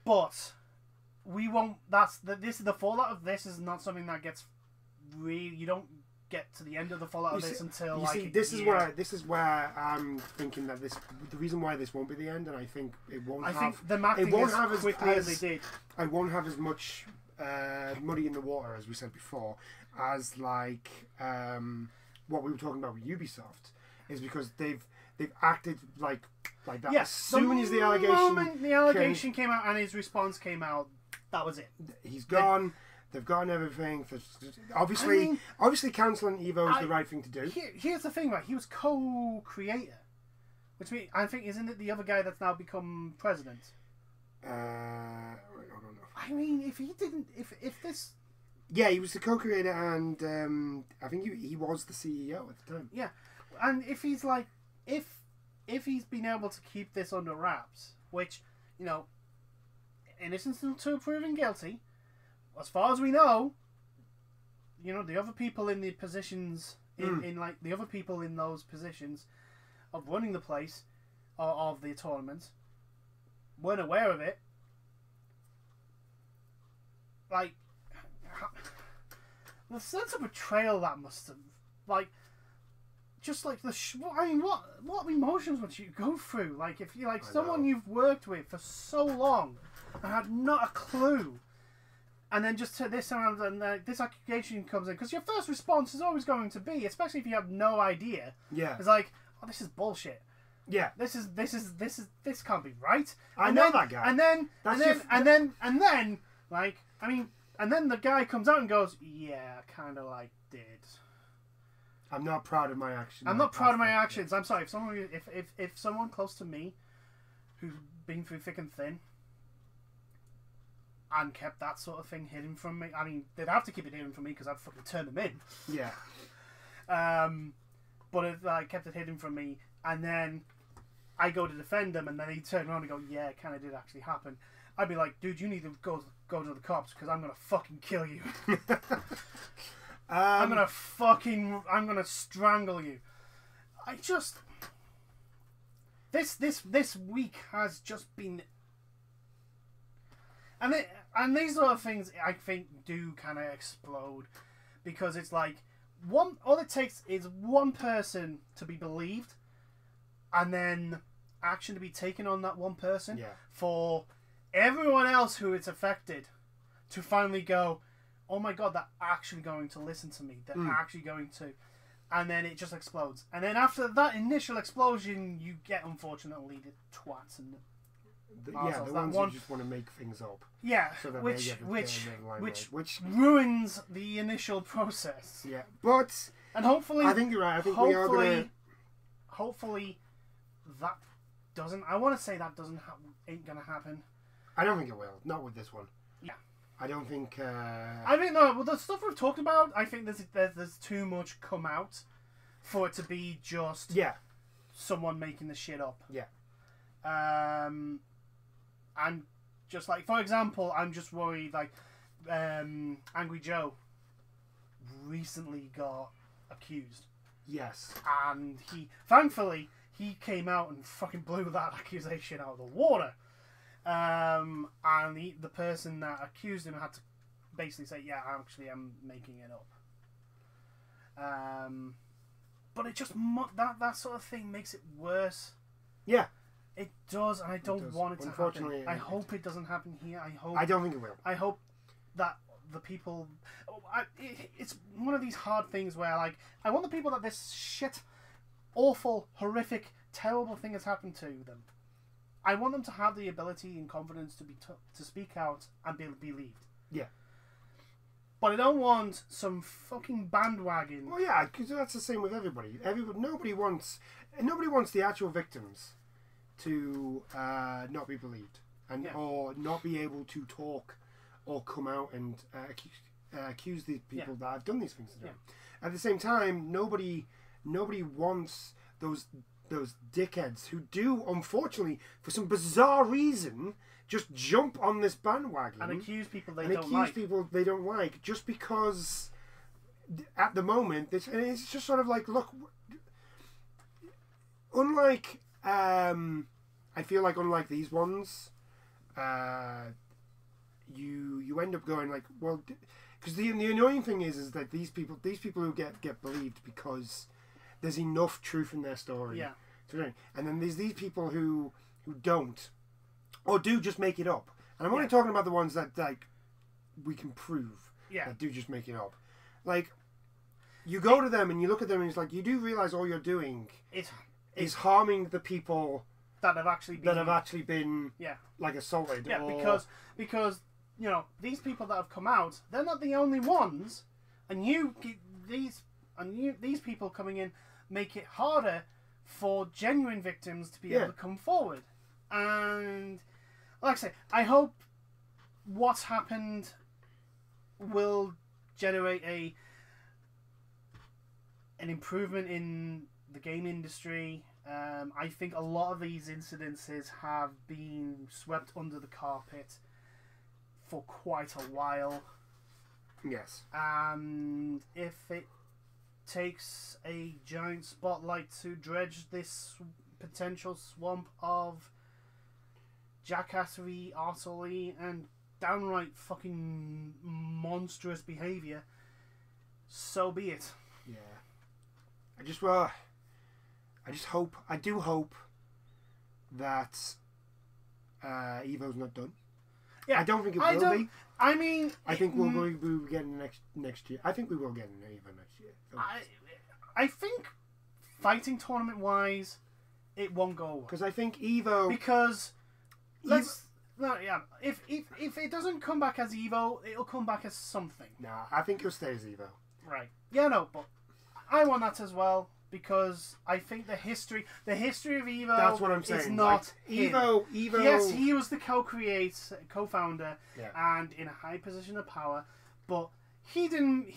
but we won't. This is the fallout of this is not something that gets really. You don't get to the end of the fallout of this until you see. This is where I'm thinking that the reason why this won't be the end, and I think it won't. I think the mapping it won't have as quickly as they did. I won't have as much muddy in the water as we said before, as like what we were talking about with Ubisoft, is because they've acted like that. Yes, as soon as the allegation came out and his response came out, that was it. He's gone. They've gotten everything. Obviously, cancelling Evo is the right thing to do. Here's the thing, right? He was co-creator, which means I think isn't it the other guy that's now become president? I don't know. I mean, if he didn't, if this. Yeah, he was the co-creator, and I think he was the CEO at the time. Yeah, and if he's like, if he's been able to keep this under wraps, which, you know, innocent until proven guilty, as far as we know, you know, the other people in the positions, in like the other people in those positions of running the place of the tournament weren't aware of it. Like, the sense of betrayal that must have, like, just like I mean, what emotions would you go through? Like, if you like someone you've worked with for so long and had not a clue, and then just to this around and this accusation comes in, because your first response is always going to be, especially if you have no idea. Yeah. It's like, oh, this is bullshit. Yeah. This can't be right. I know that guy. And then, like, I mean, and then the guy comes out and goes, yeah, I kind of like did. I'm not proud of my actions. I'm not proud of my actions. I'm sorry. If someone close to me, who's been through thick and thin, and kept that sort of thing hidden from me, I mean, they'd have to keep it hidden from me because I'd fucking turn them in. Yeah. But if I kept it hidden from me, and then I go to defend them, and then he'd turn around and go, "Yeah, it kind of did actually happen." I'd be like, "Dude, you need to go to the cops because I'm gonna fucking kill you." I'm gonna strangle you. I just this week has just been, and these sort of things I think do kind of explode, because it's like all it takes is one person to be believed, and then action to be taken on that one person for everyone else who it's affected to finally go, oh my god, they're actually going to listen to me. They're actually going to. And then it just explodes. And then after that initial explosion, you get, unfortunately, the twats and the ones who just want to make things up. Yeah, so which ruins the initial process. Yeah, but and hopefully, I think you're right. I think we are going to. Hopefully, that doesn't. I want to say that ain't gonna happen. I don't think it will. Not with this one. Yeah. I don't think. I mean, no. Well, the stuff we've talked about, I think there's too much come out for it to be just someone making the shit up. Yeah. And just like, for example, I'm just worried, like, Angry Joe recently got accused. Yes. And thankfully, he came out and fucking blew that accusation out of the water. And the person that accused him had to basically say, yeah, actually, I'm making it up. But it just, that sort of thing makes it worse. Yeah. It does, and I don't want it to happen. I hope it doesn't happen here. I don't think it will. I hope that the people... it's one of these hard things where, like, I want the people that this shit, awful, horrific, terrible thing has happened to them. I want them to have the ability and confidence to speak out and be believed. Yeah. But I don't want some fucking bandwagon. Well, yeah, because that's the same with everybody. Nobody wants the actual victims to not be believed or not be able to talk or come out and accuse the people that have done these things to them. Yeah. At the same time, nobody wants those dickheads who do, unfortunately, for some bizarre reason, just jump on this bandwagon and accuse people they don't like just because at the moment it's just sort of like, look, unlike I feel like unlike these ones, you end up going like, well, because the annoying thing is that these people who get believed because there's enough truth in their story. Yeah. And then there's these people who don't, or do just make it up. And I'm only talking about the ones that like we can prove that do just make it up. Like, you go to them and you look at them and it's like, you do realize all you're doing is harming the people that have actually been like assaulted. Yeah, because you know, these people that have come out, they're not the only ones, and these people coming in make it harder for genuine victims to be able to come forward. And like I say, I hope what's happened will generate an improvement in the game industry. I think a lot of these incidences have been swept under the carpet for quite a while. Yes. And if it takes a giant spotlight to dredge this potential swamp of jackassery, arsery, and downright fucking monstrous behaviour, so be it. Yeah. I do hope that Evo's not done. Yeah, I don't think it will be. I mean, I think we'll be getting next year. I think we will get an Evo next year. I think fighting tournament wise, it won't go because I think Evo if it doesn't come back as Evo, it'll come back as something. Nah, I think it'll stay as Evo. Right. Yeah, no, but I want that as well. Because I think the history of Evo. That's what I'm saying. Is not like, Evo. Yes, he was the co-founder, and in a high position of power, but he didn't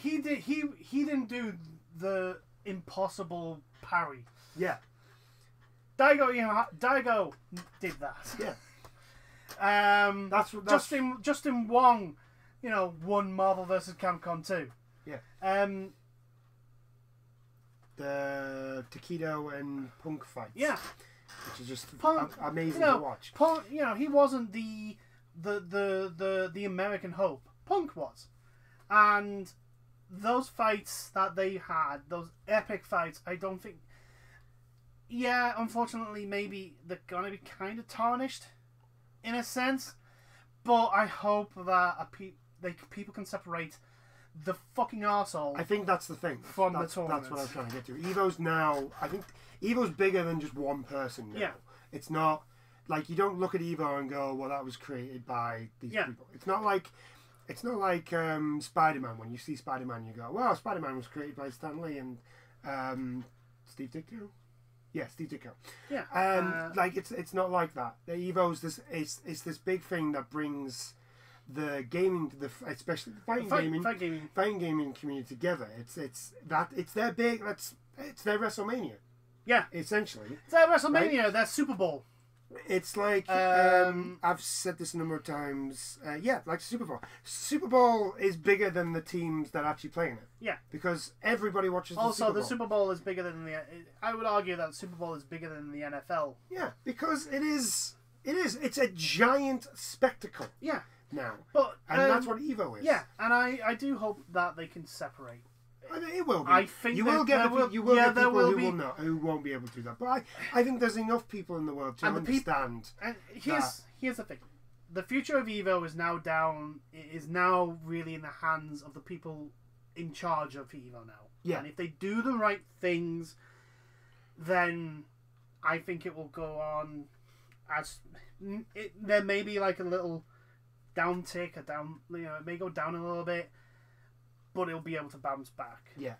do the impossible parry. Yeah. Daigo did that. Yeah. That's Justin Wong, won Marvel vs. Capcom 2. Yeah. The Takedo and Punk fights. Yeah. Which is just Punk, amazing to watch. Punk, he wasn't the American Hope. Punk was. And those fights that they had, those epic fights, I don't think... Yeah, unfortunately, maybe they're going to be kind of tarnished, in a sense. But I hope that people can separate the fucking arsehole. I think that's the thing. From the tournament. That's what I'm trying to get to. Evo's now... I think Evo's bigger than just one person now. Yeah. It's not... Like, you don't look at Evo and go, well, that was created by these people. It's not like Spider-Man. When you see Spider-Man, you go, well, Spider-Man was created by Stan Lee and Steve Ditko? Yeah, Steve Ditko. Yeah. Like, it's not like that. The Evo's it's this big thing that brings... the gaming, especially the fighting gaming community together. It's their WrestleMania. Yeah, essentially. It's their WrestleMania. Right? Their Super Bowl. It's like I've said this a number of times. Like Super Bowl. Super Bowl is bigger than the teams that actually play in it. Yeah, because everybody watches. Also, the Super Bowl is bigger than the. I would argue that the Super Bowl is bigger than the NFL. Yeah, because it is. It's a giant spectacle. Yeah. Now, and that's what Evo is. Yeah, and I do hope that they can separate. I mean, it will be. I think you will get people who won't be able to do that. But I think there's enough people in the world to understand. And here's the thing: the future of Evo is now really in the hands of the people in charge of Evo now. Yeah. And if they do the right things, then I think it will go on as there may be like a little downtick, it may go down a little bit, but it'll be able to bounce back. Yeah.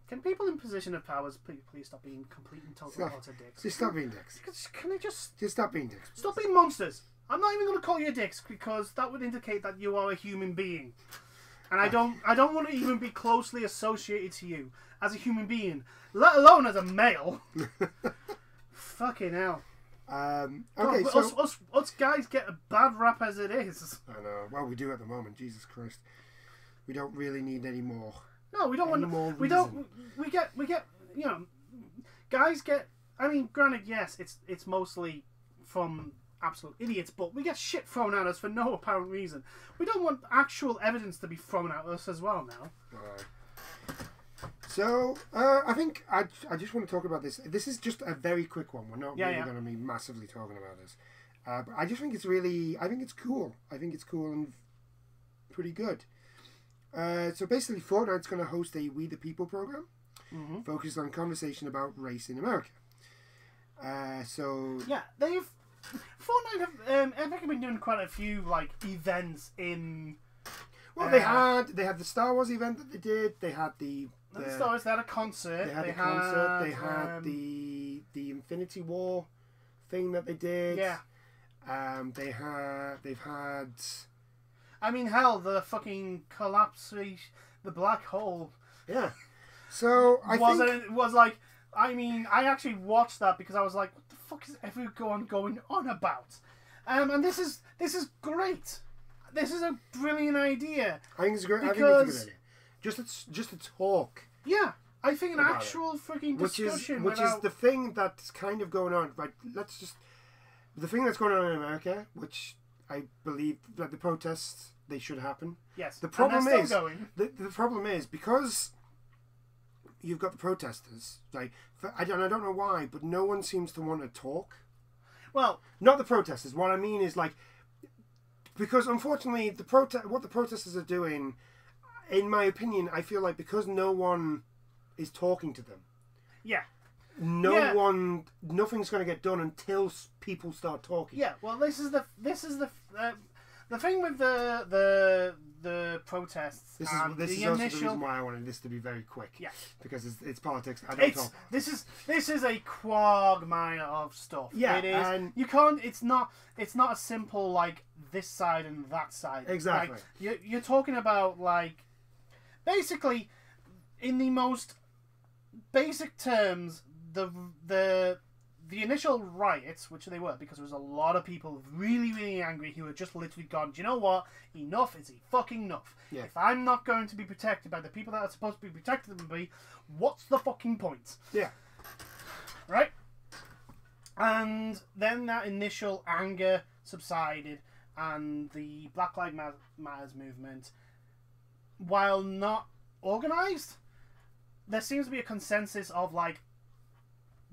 Can people in position of powers please stop being complete and total utter dicks? Just stop being dicks. Can they just stop being dicks? Stop being monsters. I'm not even going to call you dicks because that would indicate that you are a human being, and I don't want to even be closely associated to you as a human being, let alone as a male. Fucking hell. Okay, God, us guys get a bad rap as it is. I know. Well, we do at the moment. Jesus Christ. We don't really need any more. No, we don't want. We don't. We get. You know, guys get. I mean, granted, yes, it's mostly from absolute idiots, but we get shit thrown at us for no apparent reason. We don't want actual evidence to be thrown at us as well now. So, I think I just want to talk about this. This is just a very quick one. We're not really going to be massively talking about this. But I just think it's really... I think it's cool. I think it's cool and pretty good. So basically, Fortnite's going to host a We the People program focused on conversation about race in America. So... Yeah, they've... Fortnite have been doing quite a few, like, events in... Well, they had the Star Wars event that they did. They had the Star Wars. They had a concert. They had a concert. They had the Infinity War thing that they did. Yeah. They've had. I mean, hell, the fucking collapse, the black hole. Yeah. So I think it was like. I mean, I actually watched that because I was like, "What the fuck is everyone going on about?" And this is great. This is a brilliant idea. I think it's great. I think it's a good idea. Just a talk. Yeah, I think an actual freaking discussion. Which is the thing that's kind of going on. Right, the thing that's going on in America, which I believe that the protests they should happen. Yes. The problem is the problem is because you've got the protesters, right? I don't know why, but no one seems to want to talk. Well, not the protesters. What I mean is like. Because unfortunately, what the protesters are doing, in my opinion, I feel like because no one is talking to them. Yeah. Nothing's going to get done until people start talking. Yeah. Well, this is the thing with the protests. This is also the reason why I wanted this to be very quick. Yeah. Because it's politics. I don't talk. This is a quagmire of stuff. Yeah. It is. And you can't. It's not a simple like this side and that side. Exactly. Like, you're talking about like basically in the most basic terms the initial riots, which they were, because there was a lot of people really, really angry who had just literally gone, do you know what? Enough is fucking enough. Yeah. If I'm not going to be protected by the people that are supposed to be protected by me, what's the fucking point? Yeah. Right? And then that initial anger subsided, and the Black Lives Matters movement, while not organised, there seems to be a consensus of like,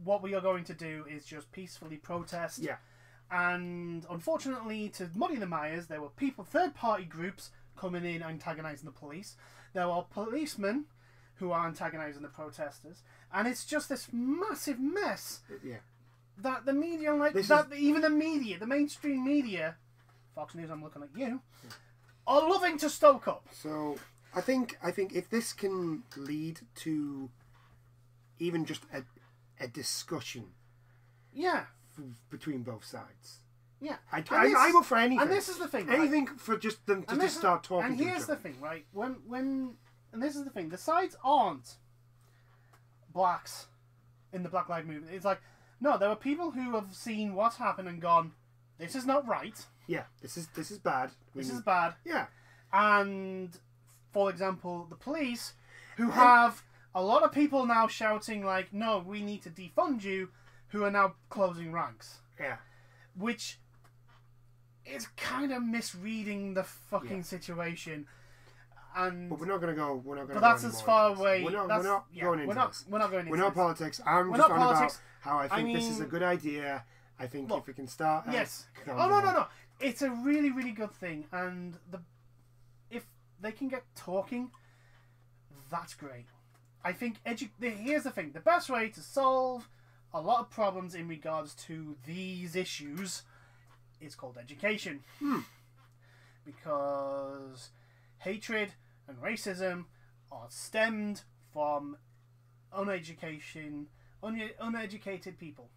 what we are going to do is just peacefully protest. Yeah. And unfortunately, to muddy the mires, there were third-party groups coming in antagonising the police. There were policemen who are antagonising the protesters, and it's just this massive mess. Yeah. That the media, even the mainstream media, Fox News, I'm looking at you, are loving to stoke up. So I think if this can lead to even just a discussion, between both sides, I'm up for anything. And this is the thing, anything for just them to just start talking. And here's the thing, right? And this is the thing: the sides aren't blacks in the Black Lives Movement. It's like, no, there are people who have seen what's happened and gone, this is not right. Yeah, this is bad. This is bad. Yeah, and for example, the police who have a lot of people now shouting like, no, we need to defund you, who are now closing ranks. Yeah. Which is kind of misreading the fucking situation. And but we're not going to go. But that's as far away. We're not going into this. We're not going into We're not this. politics. I'm just on about how I think this is a good idea. I think if we can start. Yes. No. It's a really, really good thing, and if they can get talking, that's great. I think here's the thing: the best way to solve a lot of problems in regards to these issues is called education. Because hatred and racism are stemmed from uneducated people.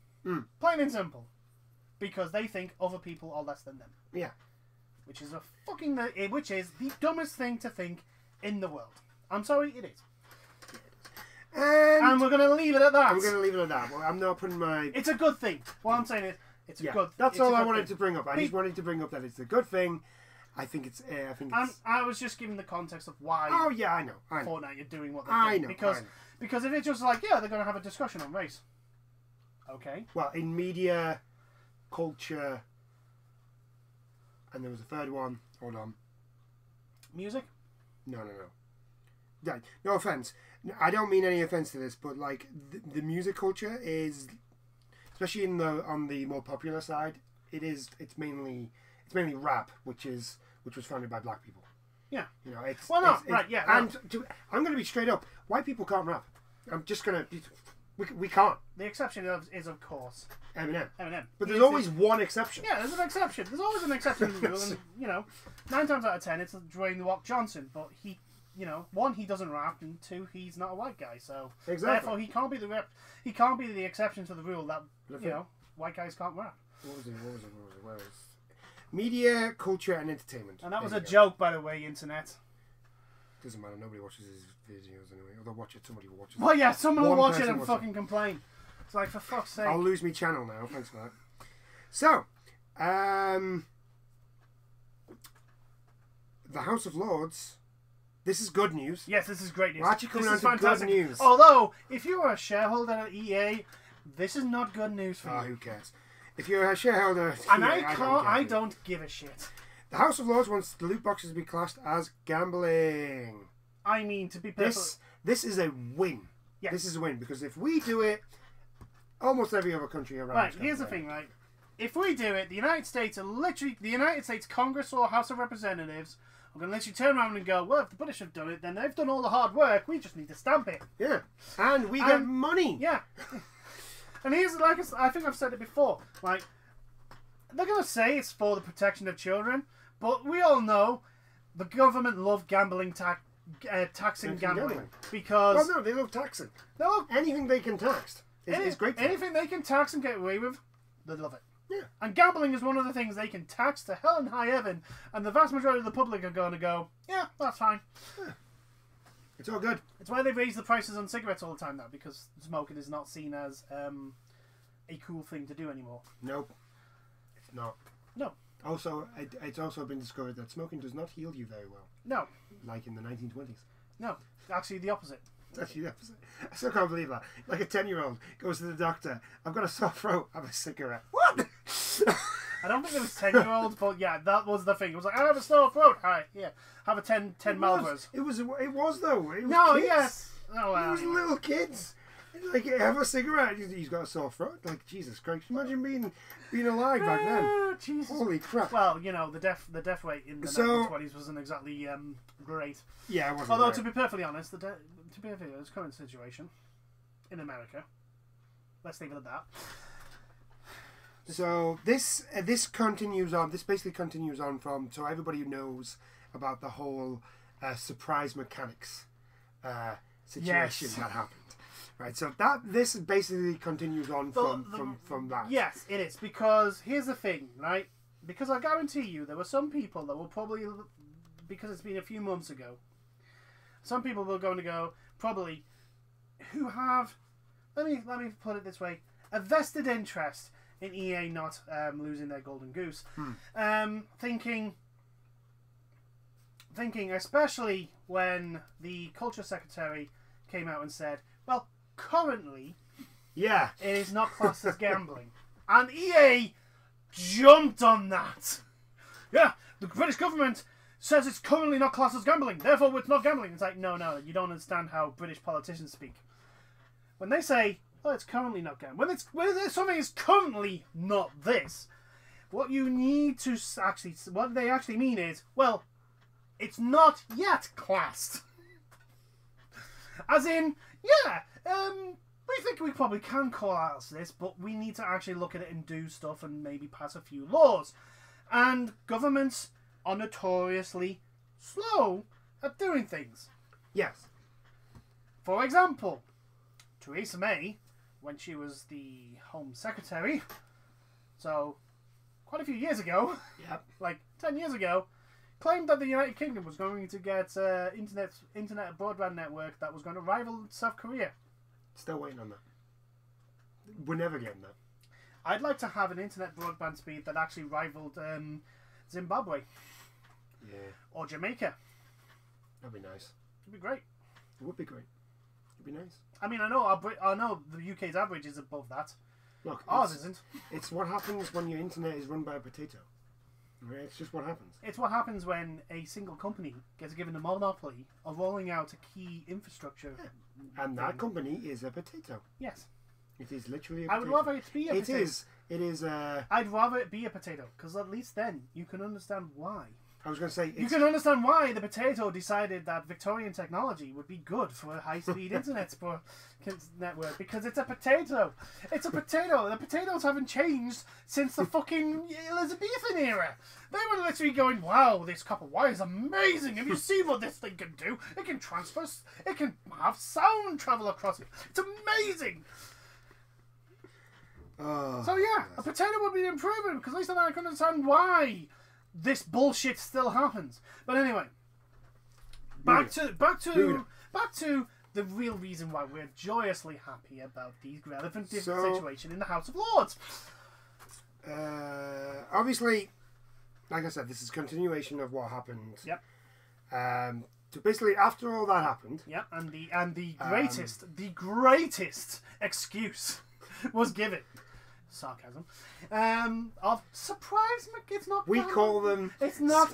Plain and simple. Because they think other people are less than them. Yeah. Which is the dumbest thing to think in the world. I'm sorry, it is. And we're going to leave it at that. I'm going to leave it at that. Well, I'm not putting my... It's a good thing. What I'm saying is, it's a good thing. That's all I wanted to bring up. I just wanted to bring up that it's a good thing. I think it's. I was just giving the context of why. Oh yeah, I know. Fortnite are doing what they're doing because if it's just like they're going to have a discussion on race. Okay. Well, in media, culture, and there was a third one. Hold on. Music. No. Yeah, no offense. I don't mean any offense to this, but like the music culture is, especially on the more popular side, it's mainly rap, which was founded by black people. Yeah. You know, it's right, yeah. And I'm going to be straight up. White people can't rap. I'm just going to. We can't. The exception is of course Eminem. But there's there's always one exception. Yeah, there's an exception. There's always an exception. And, 9 times out of 10, it's Dwayne the Rock Johnson. But he, one, he doesn't rap, and two, he's not a white guy. So therefore, he can't be the exception to the rule that white guys can't rap. What was it? Where was media, culture, and entertainment? And that was a joke, by the way, internet. Doesn't matter. Nobody watches his videos anyway. Or they'll watch it. Somebody will watch it. Well, yeah, someone will watch it and fucking complain. It's like, for fuck's sake. I'll lose my channel now. Thanks for that. So, the House of Lords. This is good news. Yes, this is great news. We're actually coming on to good news. Although, if you are a shareholder at EA, this is not good news for you. Who cares? If you're a shareholder at and EA, I don't give a shit. The House of Lords wants the loot boxes to be classed as gambling. I mean, to be perfect. This is a win. Yes. This is a win because if we do it, almost every other country around. Right. Here's the thing, right? If we do it, the United States Congress or House of Representatives are going to literally turn around and go, well, if the British have done it, then they've done all the hard work. We just need to stamp it. Yeah. And we get money. Yeah. And here's, I think I've said it before, like, they're going to say it's for the protection of children, but we all know the government love taxing gambling. Because... Well, no, they love taxing. Anything they can tax is great. Anything they can tax and get away with, they love it. Yeah. And gambling is one of the things they can tax to hell and high heaven, and the vast majority of the public are going to go, yeah, that's fine. Yeah. It's all good. It's why they raise the prices on cigarettes all the time now, because smoking is not seen as a cool thing to do anymore. Nope. It's not. No. Also, it's also been discovered that smoking does not heal you very well. No. Like in the 1920s. No. Actually, the opposite. It's actually the opposite. I still can't believe that. Like a 10-year-old goes to the doctor, I've got a sore throat, have a cigarette. What? I don't think it was 10-year-olds, but yeah, that was the thing. It was like, I have a sore throat. All right, yeah. Have a 10 Marlboros. It was though. It was kids. Yes. Oh, it was little kids. Like, have a cigarette. He's got a sore throat. Like, Jesus Christ. Imagine being alive back then. Jesus. Holy crap. Well, the death rate in the 1920s wasn't exactly great. Yeah, it wasn't. Although, to be perfectly honest, the current situation in America, let's leave it at that. So this continues on. This basically continues on from, so everybody knows about the whole surprise mechanics situation that happened. Right, so this basically continues on from that. Yes, it is, because here's the thing, right? Because I guarantee you there were some people that will probably, because it's been a few months ago, some people were going to go, probably, who have, let me put it this way, a vested interest in EA not losing their golden goose. Thinking, especially when the culture secretary came out and said, well, currently, it is not classed as gambling. And EA jumped on that. Yeah, the British government says it's currently not classed as gambling, therefore it's not gambling. It's like, no, you don't understand how British politicians speak. When they say, oh, it's currently not gambling, when something is currently not this, what you need to actually, what they actually mean is, well, it's not yet classed. As in, yeah, we think we probably can call out this, but we need to actually look at it and do stuff and maybe pass a few laws. And governments are notoriously slow at doing things. Yes. For example, Theresa May, when she was the Home Secretary, so quite a few years ago, like 10 years ago, claimed that the United Kingdom was going to get internet broadband network that was going to rival South Korea. Still waiting on that. We're never getting that. I'd like to have an internet broadband speed that actually rivaled Zimbabwe. Yeah. Or Jamaica. That'd be nice. It'd be great. It would be great. It'd be nice. I mean, I know the UK's average is above that. Look, ours isn't. It's what happens when your internet is run by a potato. Right? It's just what happens. It's what happens when a single company gets given a monopoly of rolling out a key infrastructure. Yeah. And that company is a potato. Yes. It is literally a potato. I would rather it be a potato. It is. I'd rather it be a potato, because at least then you can understand why. I was going to say... You can understand why the potato decided that Victorian technology would be good for a high-speed internet network, because it's a potato. It's a potato. The potatoes haven't changed since the fucking Elizabethan era. They were literally going, wow, this copper wire is amazing. Have you seen what this thing can do? It can transfer... It can have sound travel across it. It's amazing. So yeah, a potato would be an improvement, because at least then I can understand why this bullshit still happens. But anyway, back to the real reason why we're joyously happy about the relevant situation in the House of Lords. Obviously, like I said, this is a continuation of what happened. Yep. So basically, after all that happened. Yep, and the greatest excuse was given. Sarcasm. Of surprise. It's not. We gambling. call them. It's not.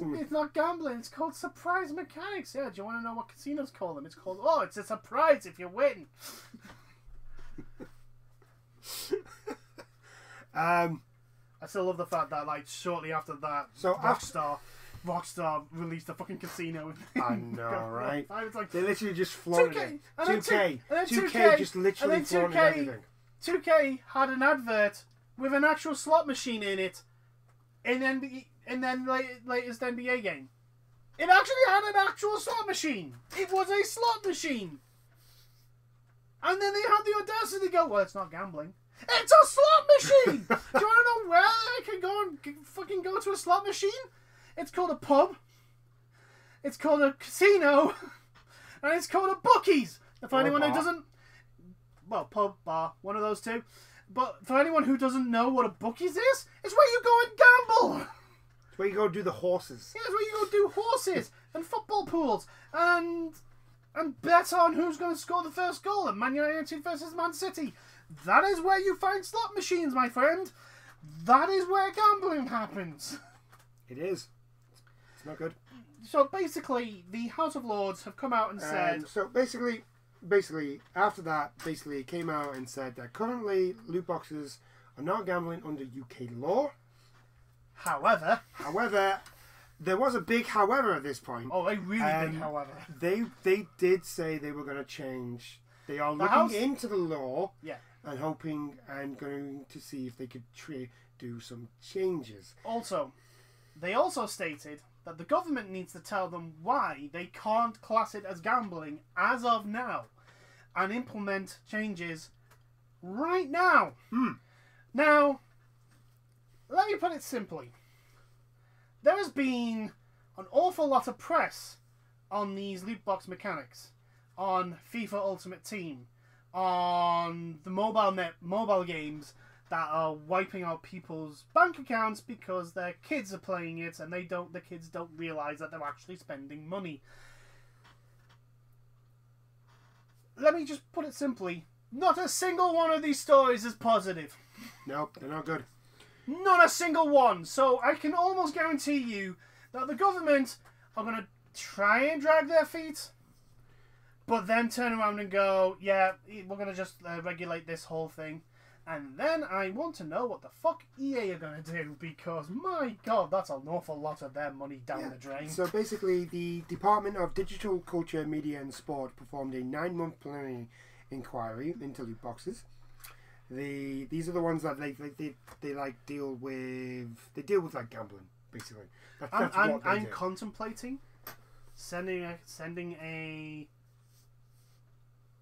It's not gambling. It's called surprise mechanics. Yeah. Do you want to know what casinos call them? It's called. Oh, it's a surprise if you win. I still love the fact that, like, shortly after that, so Rockstar released a fucking casino. I know, right? I was like, they literally just flaunted it. 2K just literally flaunted everything. 2K had an advert with an actual slot machine in it, in latest NBA game. It actually had an actual slot machine. It was a slot machine. And then they had the audacity to go, well, it's not gambling. It's a slot machine! Do you want to know where I can go and fucking go to a slot machine? It's called a pub. It's called a casino. And it's called a bookies. For anyone who doesn't... Well, pub, bar, one of those two. But for anyone who doesn't know what a bookies is, it's where you go and gamble. It's where you go do the horses. Yeah, it's where you go do horses and football pools and bet on who's going to score the first goal at Man United versus Man City. That is where you find slot machines, my friend. That is where gambling happens. It is. It's not good. So basically, the House of Lords have come out and said... So basically, after that, it came out and said that currently loot boxes are not gambling under UK law. However, there was a big however at this point. Oh, a really big however. They did say they were going to change. They are looking into the law, and hoping and going to see if they could do some changes. Also, they also stated that the government needs to tell them why they can't class it as gambling as of now, and implement changes right now. Now, let me put it simply. There has been an awful lot of press on these loot box mechanics, on FIFA Ultimate Team, on the mobile games that are wiping out people's bank accounts because their kids are playing it and the kids don't realise that they're actually spending money. Let me just put it simply, not a single one of these stories is positive. Nope, they're not good. Not a single one. So I can almost guarantee you that the government are going to try and drag their feet, but then turn around and go, yeah, we're going to just regulate this whole thing. And then I want to know what the fuck EA are going to do, because my god, that's an awful lot of their money down the drain. So basically, the Department of Digital Culture, Media and Sport performed a 9-month preliminary inquiry into loot boxes. These are the ones that they deal with like gambling, basically. I'm contemplating sending a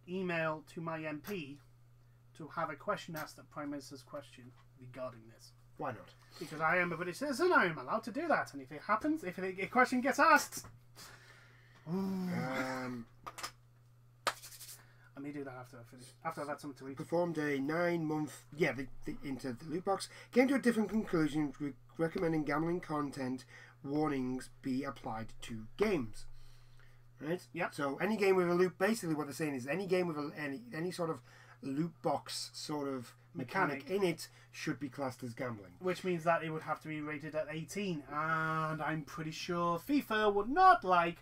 email to my MP to have a question asked at Prime Minister's question regarding this. Why not? Because I am a British citizen, I am allowed to do that, and if it happens, if a question gets asked, I may do that after I finish. After I've had something to eat. Performed a 9-month into the loot box, came to a different conclusion, recommending gambling content warnings be applied to games. Right? Yep. So any game with a loot, basically what they're saying is any game with any sort of loot box sort of mechanic in it should be classed as gambling. Which means that it would have to be rated at 18. And I'm pretty sure FIFA would not like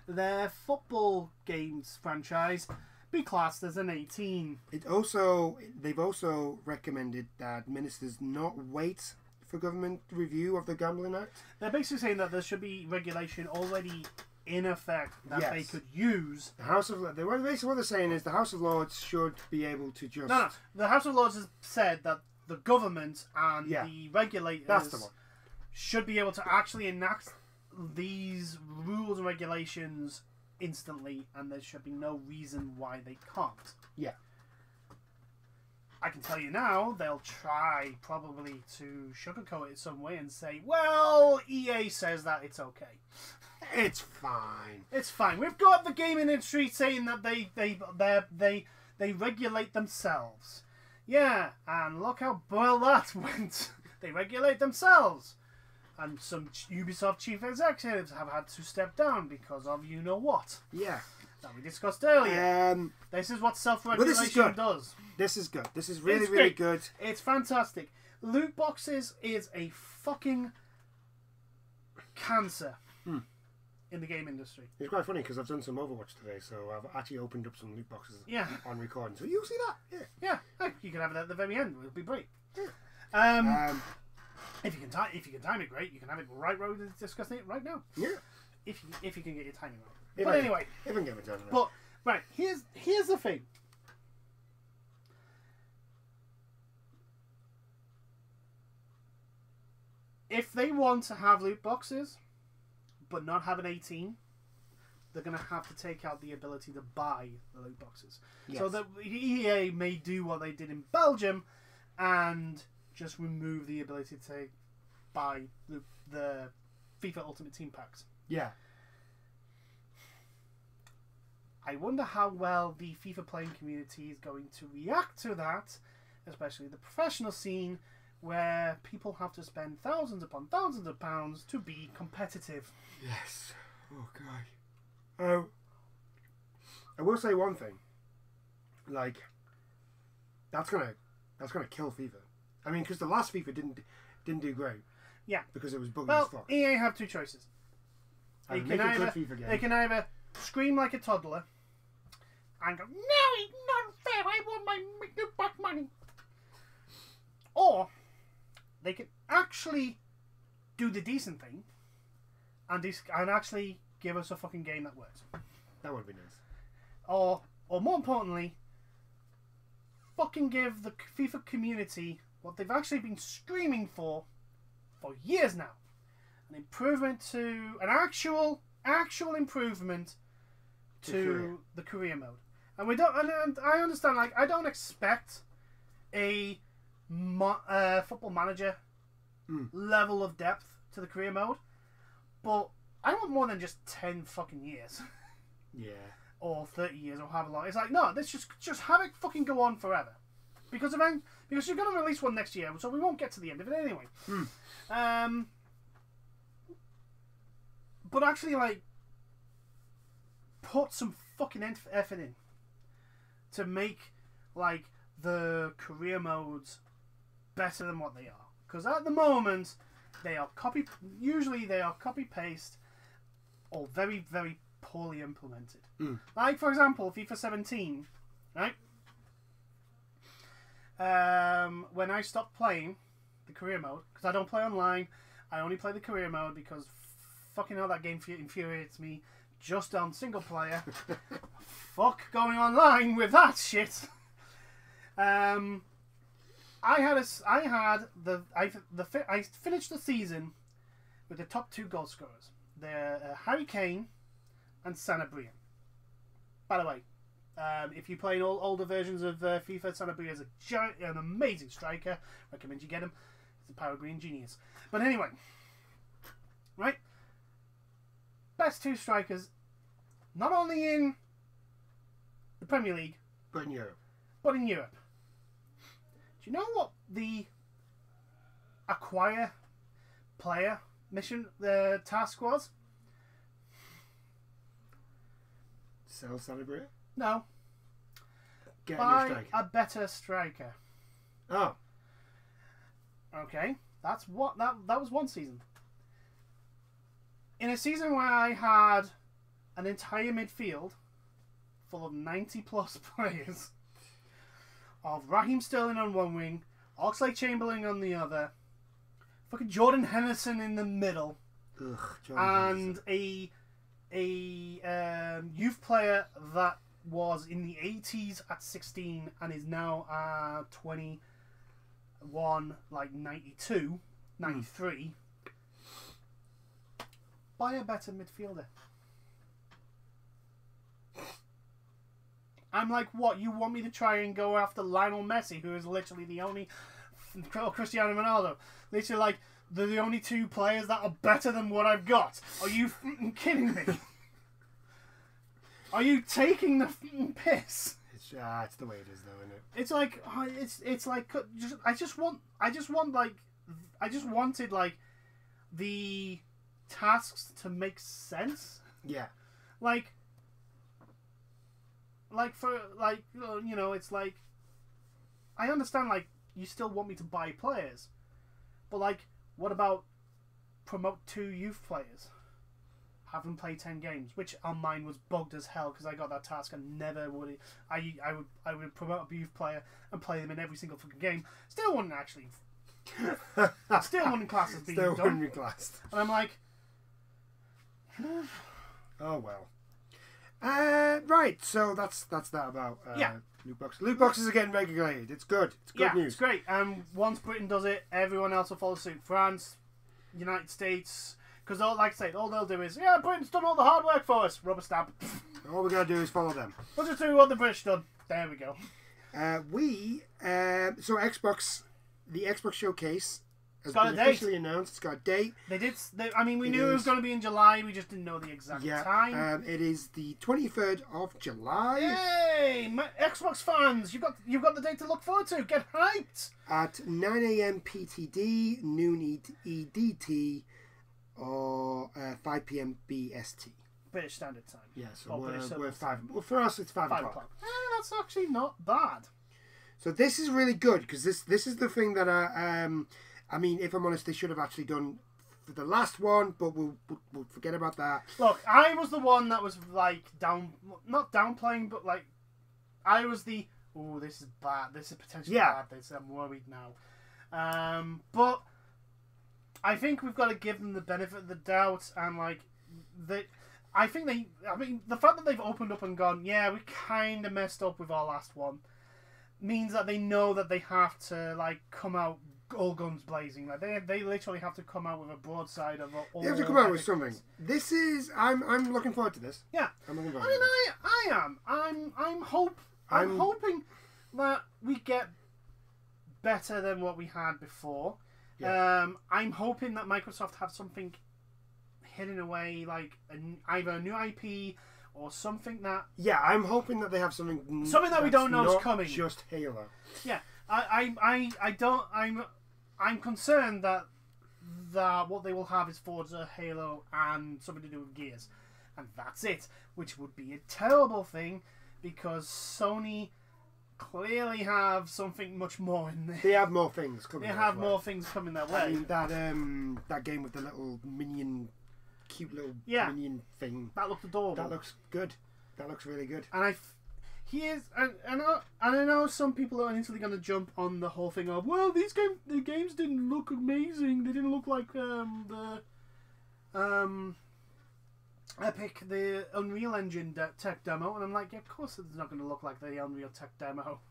their football games franchise be classed as an 18. They've also recommended that ministers not wait for government review of the Gambling Act. They're basically saying that there should be regulation already in effect that they could use. Basically what they're saying is the House of Lords should be able to just... No. The House of Lords has said that the government and the regulators should be able to actually enact these rules and regulations instantly, and there should be no reason why they can't. Yeah. I can tell you now, they'll try probably to sugarcoat it some way and say, well, EA says that it's okay. It's fine. It's fine. We've got the gaming industry saying that they regulate themselves. Yeah, and look how well that went. They regulate themselves. And some Ubisoft chief executives have had to step down because of you know what. Yeah. That we discussed earlier. This is what self-regulation does. This is good. This is really good. It's fantastic. Loot boxes is a fucking cancer in the game industry. It's quite funny because I've done some Overwatch today, so I've actually opened up some loot boxes on recording. So you'll see that. Yeah. Hey, you can have it at the very end. It'll be great. Yeah. If you can time it great, you can have it right where we're discussing it right now. Yeah. If you can get your timing right. If I can get it done. But right, here's the thing. If they want to have loot boxes, but not have an 18, they're going to have to take out the ability to buy the loot boxes. Yes. So that EA may do what they did in Belgium and just remove the ability to buy the FIFA Ultimate Team packs. Yeah. I wonder how well the FIFA playing community is going to react to that, especially the professional scene, where people have to spend thousands upon thousands of pounds to be competitive. Yes. Oh god. I will say one thing. Like, that's gonna kill FIFA. I mean, because the last FIFA didn't do great. Yeah. Because it was buggy as fuck. EA have two choices. They can either scream like a toddler and go, "No, it's not fair. I want my back money." Or they can actually do the decent thing and actually give us a fucking game that works. That would be nice. Or more importantly, fucking give the FIFA community what they've actually been screaming for years now. An improvement to... an actual improvement to the career mode. And we don't... and I understand, like, I don't expect a football manager level of depth to the career mode, but I want more than just 10 fucking years. Yeah. Or 30 years or however long. It's like, no, let's just have it fucking go on forever. Because you're going to release one next year, so we won't get to the end of it anyway. But actually, like, put some fucking effort in to make, like, the career modes better than what they are. Because at the moment, usually they are copy-paste or very, very poorly implemented. Like, for example, FIFA 17, right? When I stopped playing the career mode, because I don't play online, I only play the career mode because fucking hell, that game infuriates me just on single player. Fuck going online with that shit. I finished the season with the top 2 goal scorers. They're Harry Kane and Sanabria. By the way, if you play older versions of FIFA, Sanabria is an amazing striker. Recommend you get him. He's a power green genius. But anyway, right? Best 2 strikers, not only in the Premier League, but in Europe. Do you know what the acquire player the task was? Sell Celebrate? No. Get a new striker. A better striker. Oh. Okay. That was one season. In a season where I had an entire midfield full of 90+ players, of Raheem Sterling on one wing, Oxlade-Chamberlain on the other, fucking Jordan Henderson in the middle, and a youth player that was in the 80s at 16 and is now 21, like 92, 93. Buy a better midfielder. I'm like, what? You want me to try and go after Lionel Messi, who is literally the only, or Cristiano Ronaldo, literally like the only two players that are better than what I've got? Are you fucking kidding me? Are you taking the fucking piss? It's the way it is, though, isn't it? It's like I just wanted like the tasks to make sense. Yeah. Like for like, you know, it's like, I understand like you still want me to buy players, but like, what about promote 2 youth players? Have them play 10 games, which on mine was bugged as hell because I got that task and never would. I would promote a youth player and play them in every single fucking game. Still wouldn't actually. Still wouldn't class as being still done. Wouldn't be classed. And I'm like, oh well. Right, so that's that about loot boxes. Loot boxes are getting regulated. It's good. It's good news. It's great. Once Britain does it, everyone else will follow suit. France, United States, because like I say, all they'll do is, Britain's done all the hard work for us. Rubber stamp. All we gotta do is follow them. We'll just do what the British done. There we go. So Xbox, the Xbox Showcase has got been a date. officially announced. It's got a date. We knew it was going to be in July. We just didn't know the exact time. It is the 23rd of July. Yay! Xbox fans, you've got the date to look forward to. Get hyped! At 9 a.m. PTD, noon EDT, or 5 p.m. BST. British Standard Time. Yeah, so we're 5. Well, for us, it's 5 o'clock. That's actually not bad. So this is really good because this is the thing that I mean, if I'm honest, they should have actually done for the last one, but we'll forget about that. Look, I was the one that was like not downplaying, but like I was the this is bad. This is potentially bad. I'm worried now. But I think we've got to give them the benefit of the doubt, and like I mean, the fact that they've opened up and gone, we kind of messed up with our last one, means that they know that they have to like come out all guns blazing. Like they literally have to come out with a broadside of all. They have to come out with something. This is I'm looking forward to this. Yeah, I'm looking forward. I am. I'm hoping that we get better than what we had before. Yeah. I'm hoping that Microsoft have something hidden away, like either a new IP or something that. Yeah, I'm hoping that they have something that we don't know is coming. Just Halo. Yeah, I don't. I'm concerned that what they will have is Forza, Halo, and something to do with Gears, and that's it. Which would be a terrible thing because Sony clearly have something much more in there. They have more things coming. They have more things coming their way. I mean, that game with the little minion, cute little minion thing. That looked adorable. That looks good. That looks really good. And I know some people are instantly going to jump on the whole thing of, well, the games didn't look amazing. They didn't look like the Epic, the Unreal Engine tech demo. And I'm like, of course it's not going to look like the Unreal Tech demo.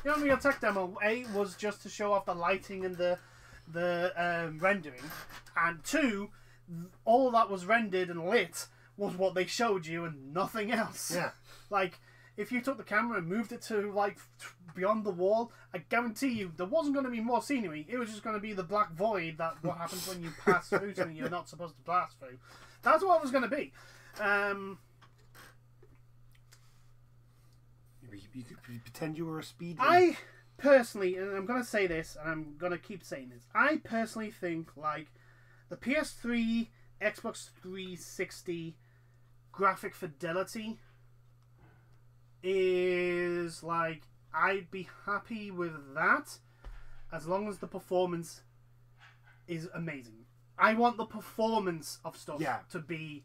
The Unreal Tech demo, A, was just to show off the lighting and the rendering, and 2, all that was rendered and lit was what they showed you and nothing else. Yeah. Like, if you took the camera and moved it to like beyond the wall, I guarantee you there wasn't going to be more scenery. It was just going to be the black void that what happens when you pass through something you're not supposed to pass through. That's what it was going to be. You could pretend you were a speed. I personally, and I'm going to say this, and I'm going to keep saying this, I personally think like the PS3, Xbox 360 graphic fidelity is like, I'd be happy with that as long as the performance is amazing. I want the performance of stuff to be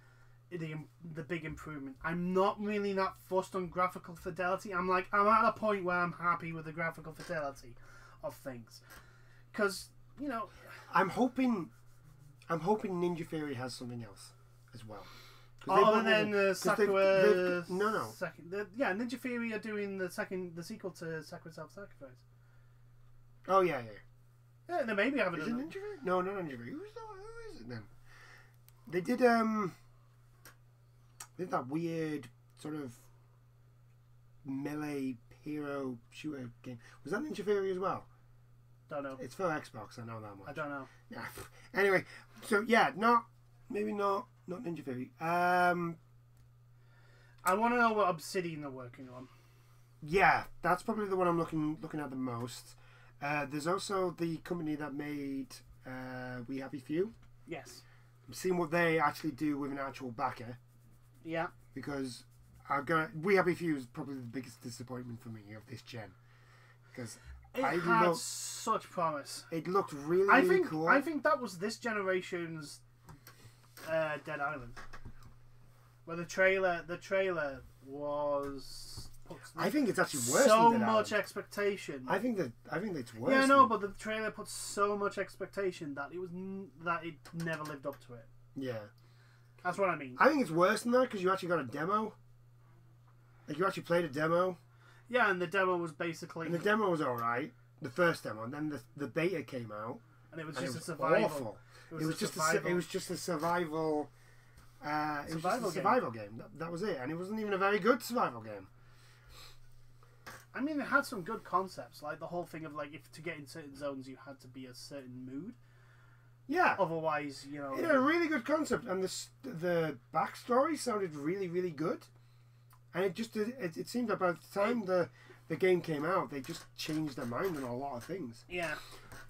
the big improvement. I'm not really that fussed on graphical fidelity. I'm at a point where I'm happy with the graphical fidelity of things, because I'm hoping Ninja Theory has something else as well. Other than Sakura. No. Ninja Theory are doing the sequel to Sakura Self-Sacrifice. Oh yeah. Yeah, they maybe have it. Is it Ninja Theory? No, not Ninja Theory. Who is it then? They did that weird sort of melee hero shooter game. Was that Ninja Theory as well? Don't know. It's for Xbox. I know that much. I don't know. Yeah. Anyway, so yeah, maybe not Ninja Theory. I want to know what Obsidian are working on. Yeah, that's probably the one I'm looking at the most. There's also the company that made We Happy Few. Yes. I'm seeing what they actually do with an actual backer. Yeah. Because We Happy Few is probably the biggest disappointment for me of this gen. Because it had such promise. It looked really cool. I think that was this generation's Dead Island. Where the trailer was... I think it's actually worse so than Dead much Island. Expectation. I think it's worse. Yeah, no, but the trailer put so much expectation that it never lived up to it. Yeah, that's what I mean. I think it's worse than that because you actually got a demo. Like you actually played a demo. Yeah, and the demo was basically. And the demo was alright. The first demo, and then the beta came out, and it was just a survival. Awful. It was just a survival. It was just a survival game. That was it, and it wasn't even a very good survival game. I mean, it had some good concepts, like the whole thing of like if to get in certain zones you had to be a certain mood. Yeah. Otherwise, it had a really good concept, and the backstory sounded really, really good. And it seemed that by the time the game came out, they just changed their mind on a lot of things. Yeah.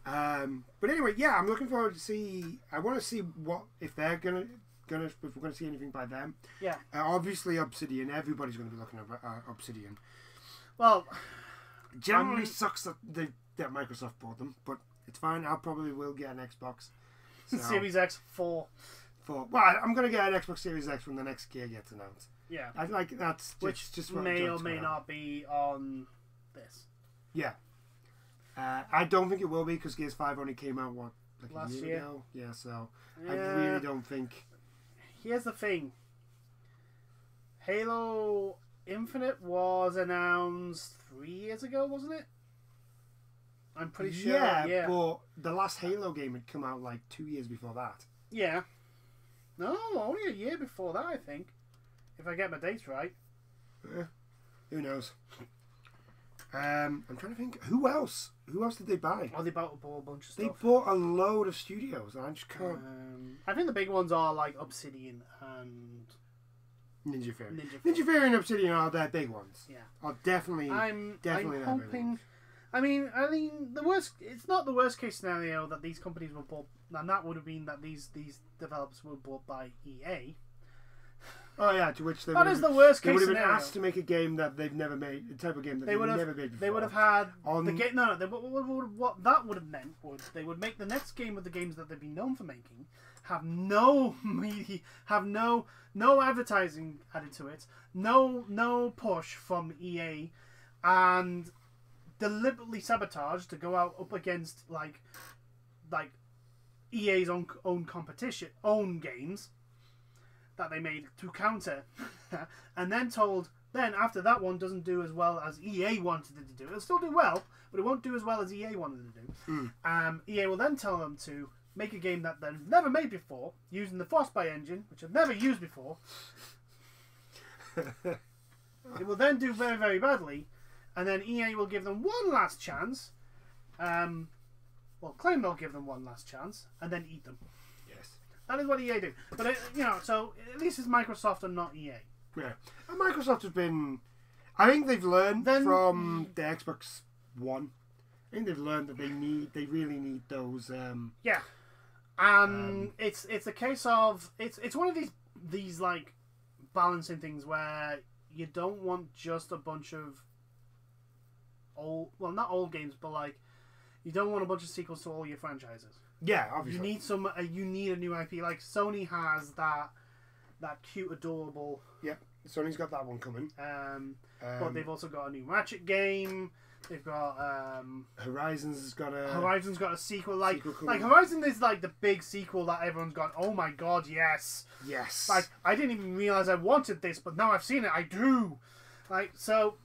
But anyway, yeah, I'm looking forward to see. I want to see what if they're if we're gonna see anything by them. Yeah. Obviously, Obsidian. Everybody's going to be looking at Obsidian. Well, generally sucks that Microsoft bought them, but it's fine. I probably will get an Xbox Series X 4. Well, I'm going to get an Xbox Series X when the next gear gets announced. Yeah, I like that's just what may or may not be on this. Yeah, I don't think it will be because Gears 5 only came out last a year ago. Yeah, so yeah. I really don't think. Here's the thing: Halo Infinite was announced 3 years ago, wasn't it? I'm pretty sure. Yeah, but the last Halo game had come out like 2 years before that. Yeah. No, only a year before that, I think. If I get my dates right. Who knows? I'm trying to think. Who else? Who else did they buy? Oh, they bought a bunch of stuff. They bought a load of studios. I just can't. I think the big ones are like Obsidian and Ninja Theory. Ninja Theory and Obsidian are their big ones. Yeah. Are definitely. I'm definitely hoping. I mean, the worst. It's not the worst case scenario that these companies were bought, and that would have been that these developers were bought by EA. Oh yeah, to which they that is the worst case they would have been scenario. Asked to make a game that they've never made, a type of game that they've never made before. They would have had the game. No. What that would have meant was they would make the next game of the games that they've been known for making have no media, have no advertising added to it, no push from EA, and deliberately sabotaged to go out up against like EA's own competition, own games that they made to counter, and then told, then after that one doesn't do as well as EA wanted it to do, it'll still do well, but it won't do as well as EA wanted it to do. EA will then tell them to make a game that they've never made before, using the Frostbite engine, which they've never used before. It will then do very, very badly, and then EA will give them one last chance, claim they'll give them one last chance, and then eat them. That is what EA do. But, so at least it's Microsoft and not EA. Yeah. And Microsoft has been... I think they've learned from the Xbox One. I think they've learned that they really need those... yeah. And it's a case of it's one of these like balancing things where you don't want just a bunch of not old games, but like you don't want a bunch of sequels to all your franchises. Yeah, obviously. You need a new IP. Like Sony has that cute, adorable. Yeah, Sony's got that one coming. But they've also got a new Ratchet game. They've got Horizon's got a sequel. Like Horizon is like the big sequel that everyone's gone, oh my god, yes. Yes. Like I didn't even realize I wanted this, but now I've seen it, I do. Like so,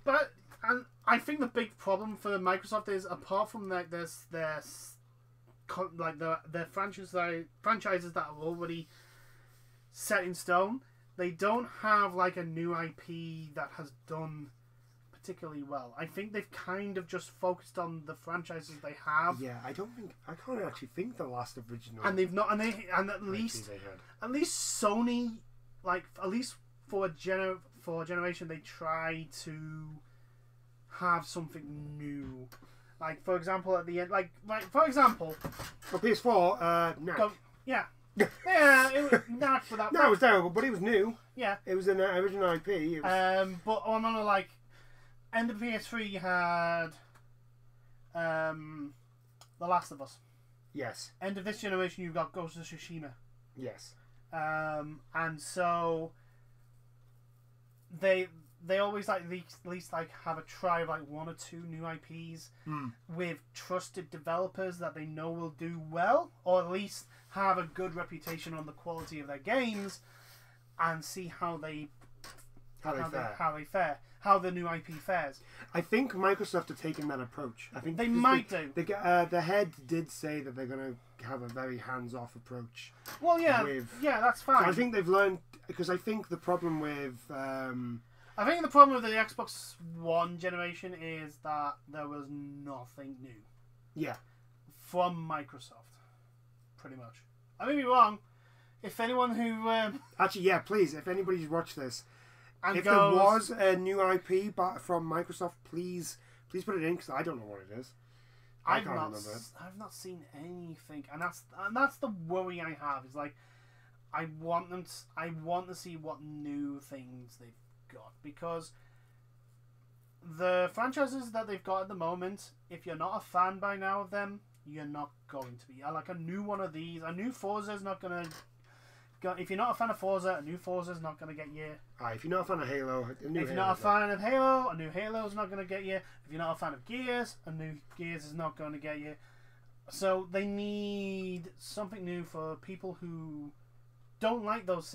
and I think the big problem for Microsoft is apart from like their franchises that are already set in stone, they don't have like a new IP that has done particularly well. I think they've kind of just focused on the franchises they have. Yeah, I can't actually think the last original. And they've not, and at least Sony, like at least for a generation, they try to have something new. Like for example, at the end, like for example, for PS4, Knack. Yeah. Yeah, it was not for that. No, it was terrible, but it was new. Yeah, it was an original IP. It was... but on a like end of PS3, you had The Last of Us. Yes. End of this generation, you've got Ghost of Tsushima. Yes. And so they always like at least like have a try of like one or two new IPs with trusted developers that they know will do well, or at least have a good reputation on the quality of their games, and see how the new IP fares. I think Microsoft are taking that approach. I think they might do. The head did say that they're going to have a very hands-off approach. Well, yeah, that's fine. So I think they've learned, because I think the problem with I think the problem with the Xbox One generation is that there was nothing new. Yeah. From Microsoft. Pretty much. I may be wrong. If anyone who... Actually, yeah, please, if anybody's watched this, if there was a new IP from Microsoft, please put it in, because I don't know what it is. I can't remember it. I've not seen anything, and that's the worry I have. Is like, I want to see what new things they've got, because the franchises that they've got at the moment, if you're not a fan by now of them, you're not going to be. Like a new one of these, a new Forza is not gonna. If you're not a fan of Forza, a new Forza is not gonna get you. If you're not a fan of Halo, if you're not a fan of Halo, a new Halo is not gonna get you. If you're not a fan of Gears, a new Gears is not gonna get you. So they need something new for people who don't like those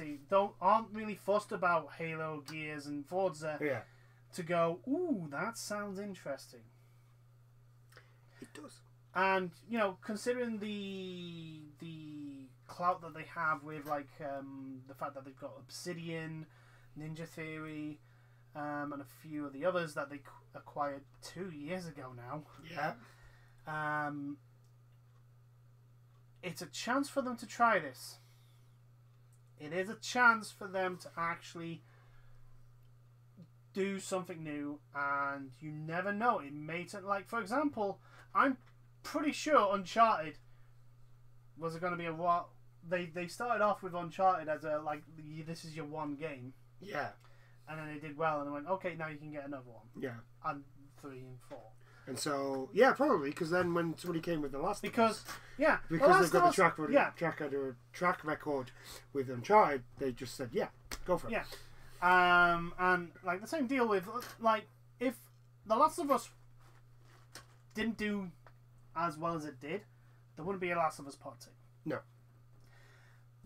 aren't really fussed about Halo, Gears, and Forza. Yeah. To go, ooh, that sounds interesting. It does. And considering the clout that they have with like the fact that they've got Obsidian, Ninja Theory, and a few of the others that they acquired 2 years ago now. Yeah. It's a chance for them to try this. It is a chance for them to actually do something new, and you never know. It may like, for example, I'm pretty sure Uncharted was going to be they started off with Uncharted as a like, this is your one game. Yeah. And then they did well, and they went, okay, now you can get another one. Yeah. And 3 and 4. And so, yeah, probably, because then when somebody came with The Last of Us... Yeah. Because they've got the track record with Uncharted, they just said, yeah, go for it. Yeah. And, like, the same deal with, like, if The Last of Us didn't do as well as it did, there wouldn't be a Last of Us Part 2. No.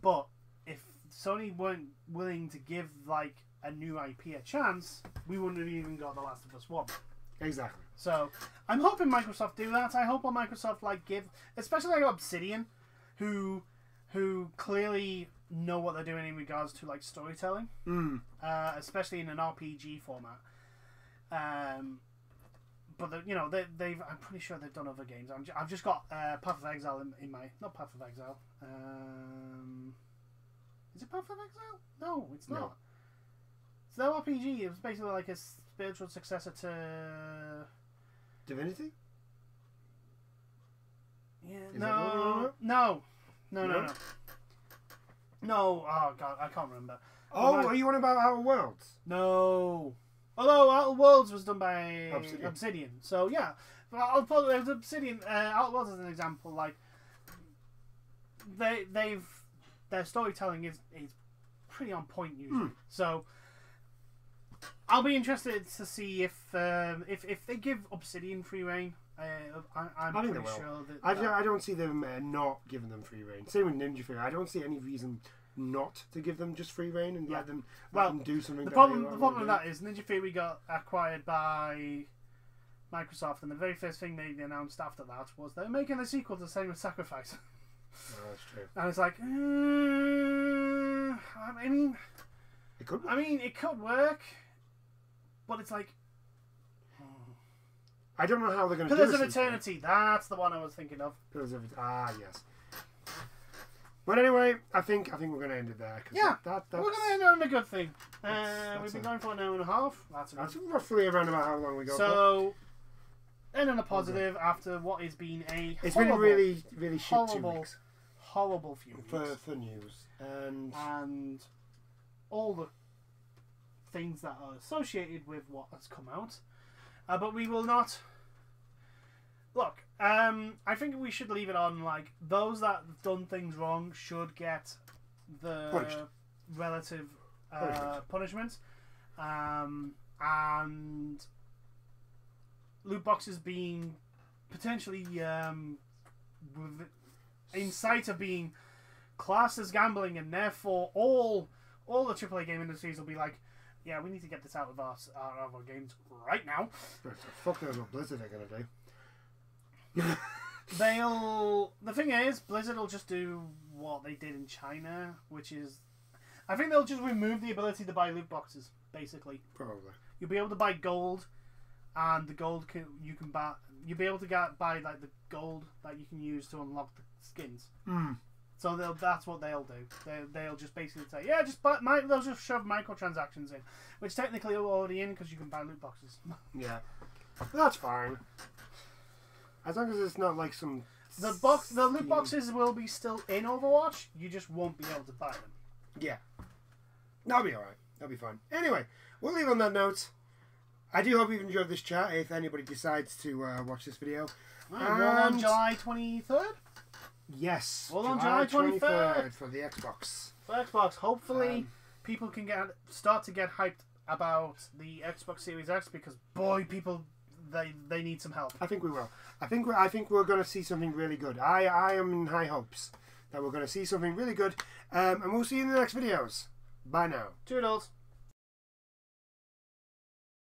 But if Sony weren't willing to give, like, a new IP a chance, we wouldn't have even got The Last of Us 1. Exactly. So I'm hoping Microsoft do that. I hope Microsoft like give, especially like Obsidian, who clearly know what they're doing in regards to like storytelling, especially in an RPG format. But they've I'm pretty sure they've done other games. I've just got Path of Exile in my not Path of Exile. Is it Path of Exile? No, it's not. No. It's no RPG. It was basically like a spiritual successor to Divinity. Yeah. No. Oh god, I can't remember. Oh, are you on about Outer Worlds? No. Although Outer Worlds was done by Obsidian. So yeah, I'll put Obsidian. Outer Worlds as an example. Like their storytelling is pretty on point usually. So I'll be interested to see if they give Obsidian free reign. I'm pretty sure that I don't see them not giving them free reign. Same with Ninja Theory. I don't see any reason not to give them just free reign and let them do something. The problem with that is Ninja Theory got acquired by Microsoft, and the very first thing they announced after that was they're making a sequel to Senua's Sacrifice. Oh, that's true. And it's like, I mean, it could. It could work, but it's like, I don't know how they're going to do it. Pillars of Eternity. That's the one I was thinking of. Pillars of yes. But anyway, I think we're going to end it there. Yeah, we're going to end it on a good thing. We've been going for an hour and a half. That's roughly around about how long we go. So, end on a positive after what has been it's been a really, really shit 2 weeks. Horrible few weeks. For news. And all the things that are associated with what has come out. But we will not... Look, I think we should leave it on, like, those that have done things wrong should get the relative punishment. And loot boxes being potentially in sight of being classed as gambling, and therefore all the AAA game industries will be like, yeah, we need to get this out of our games right now. Fuck knows what Blizzard are going to do. The thing is, Blizzard will just do what they did in China, which is, I think they'll just remove the ability to buy loot boxes. Basically, probably you'll be able to buy gold, and the gold you'll be able to buy like the gold that you can use to unlock the skins. So that's what they'll do. They'll just basically say, yeah, they'll just shove microtransactions in, which technically are already in because you can buy loot boxes. Yeah, that's fine. As long as it's not like some... The loot boxes will be still in Overwatch, you just won't be able to buy them. Yeah. That'll be alright. That'll be fine. Anyway, we'll leave on that note. I do hope you've enjoyed this chat, if anybody decides to watch this video. On July 23rd? Yes. On July 23rd. For the Xbox. For Xbox. Hopefully, people can start to get hyped about the Xbox Series X, because, boy, people... They need some help. I think we will. I think we're going to see something really good. I am in high hopes that we're going to see something really good. And we'll see you in the next videos. Bye now. Toodles.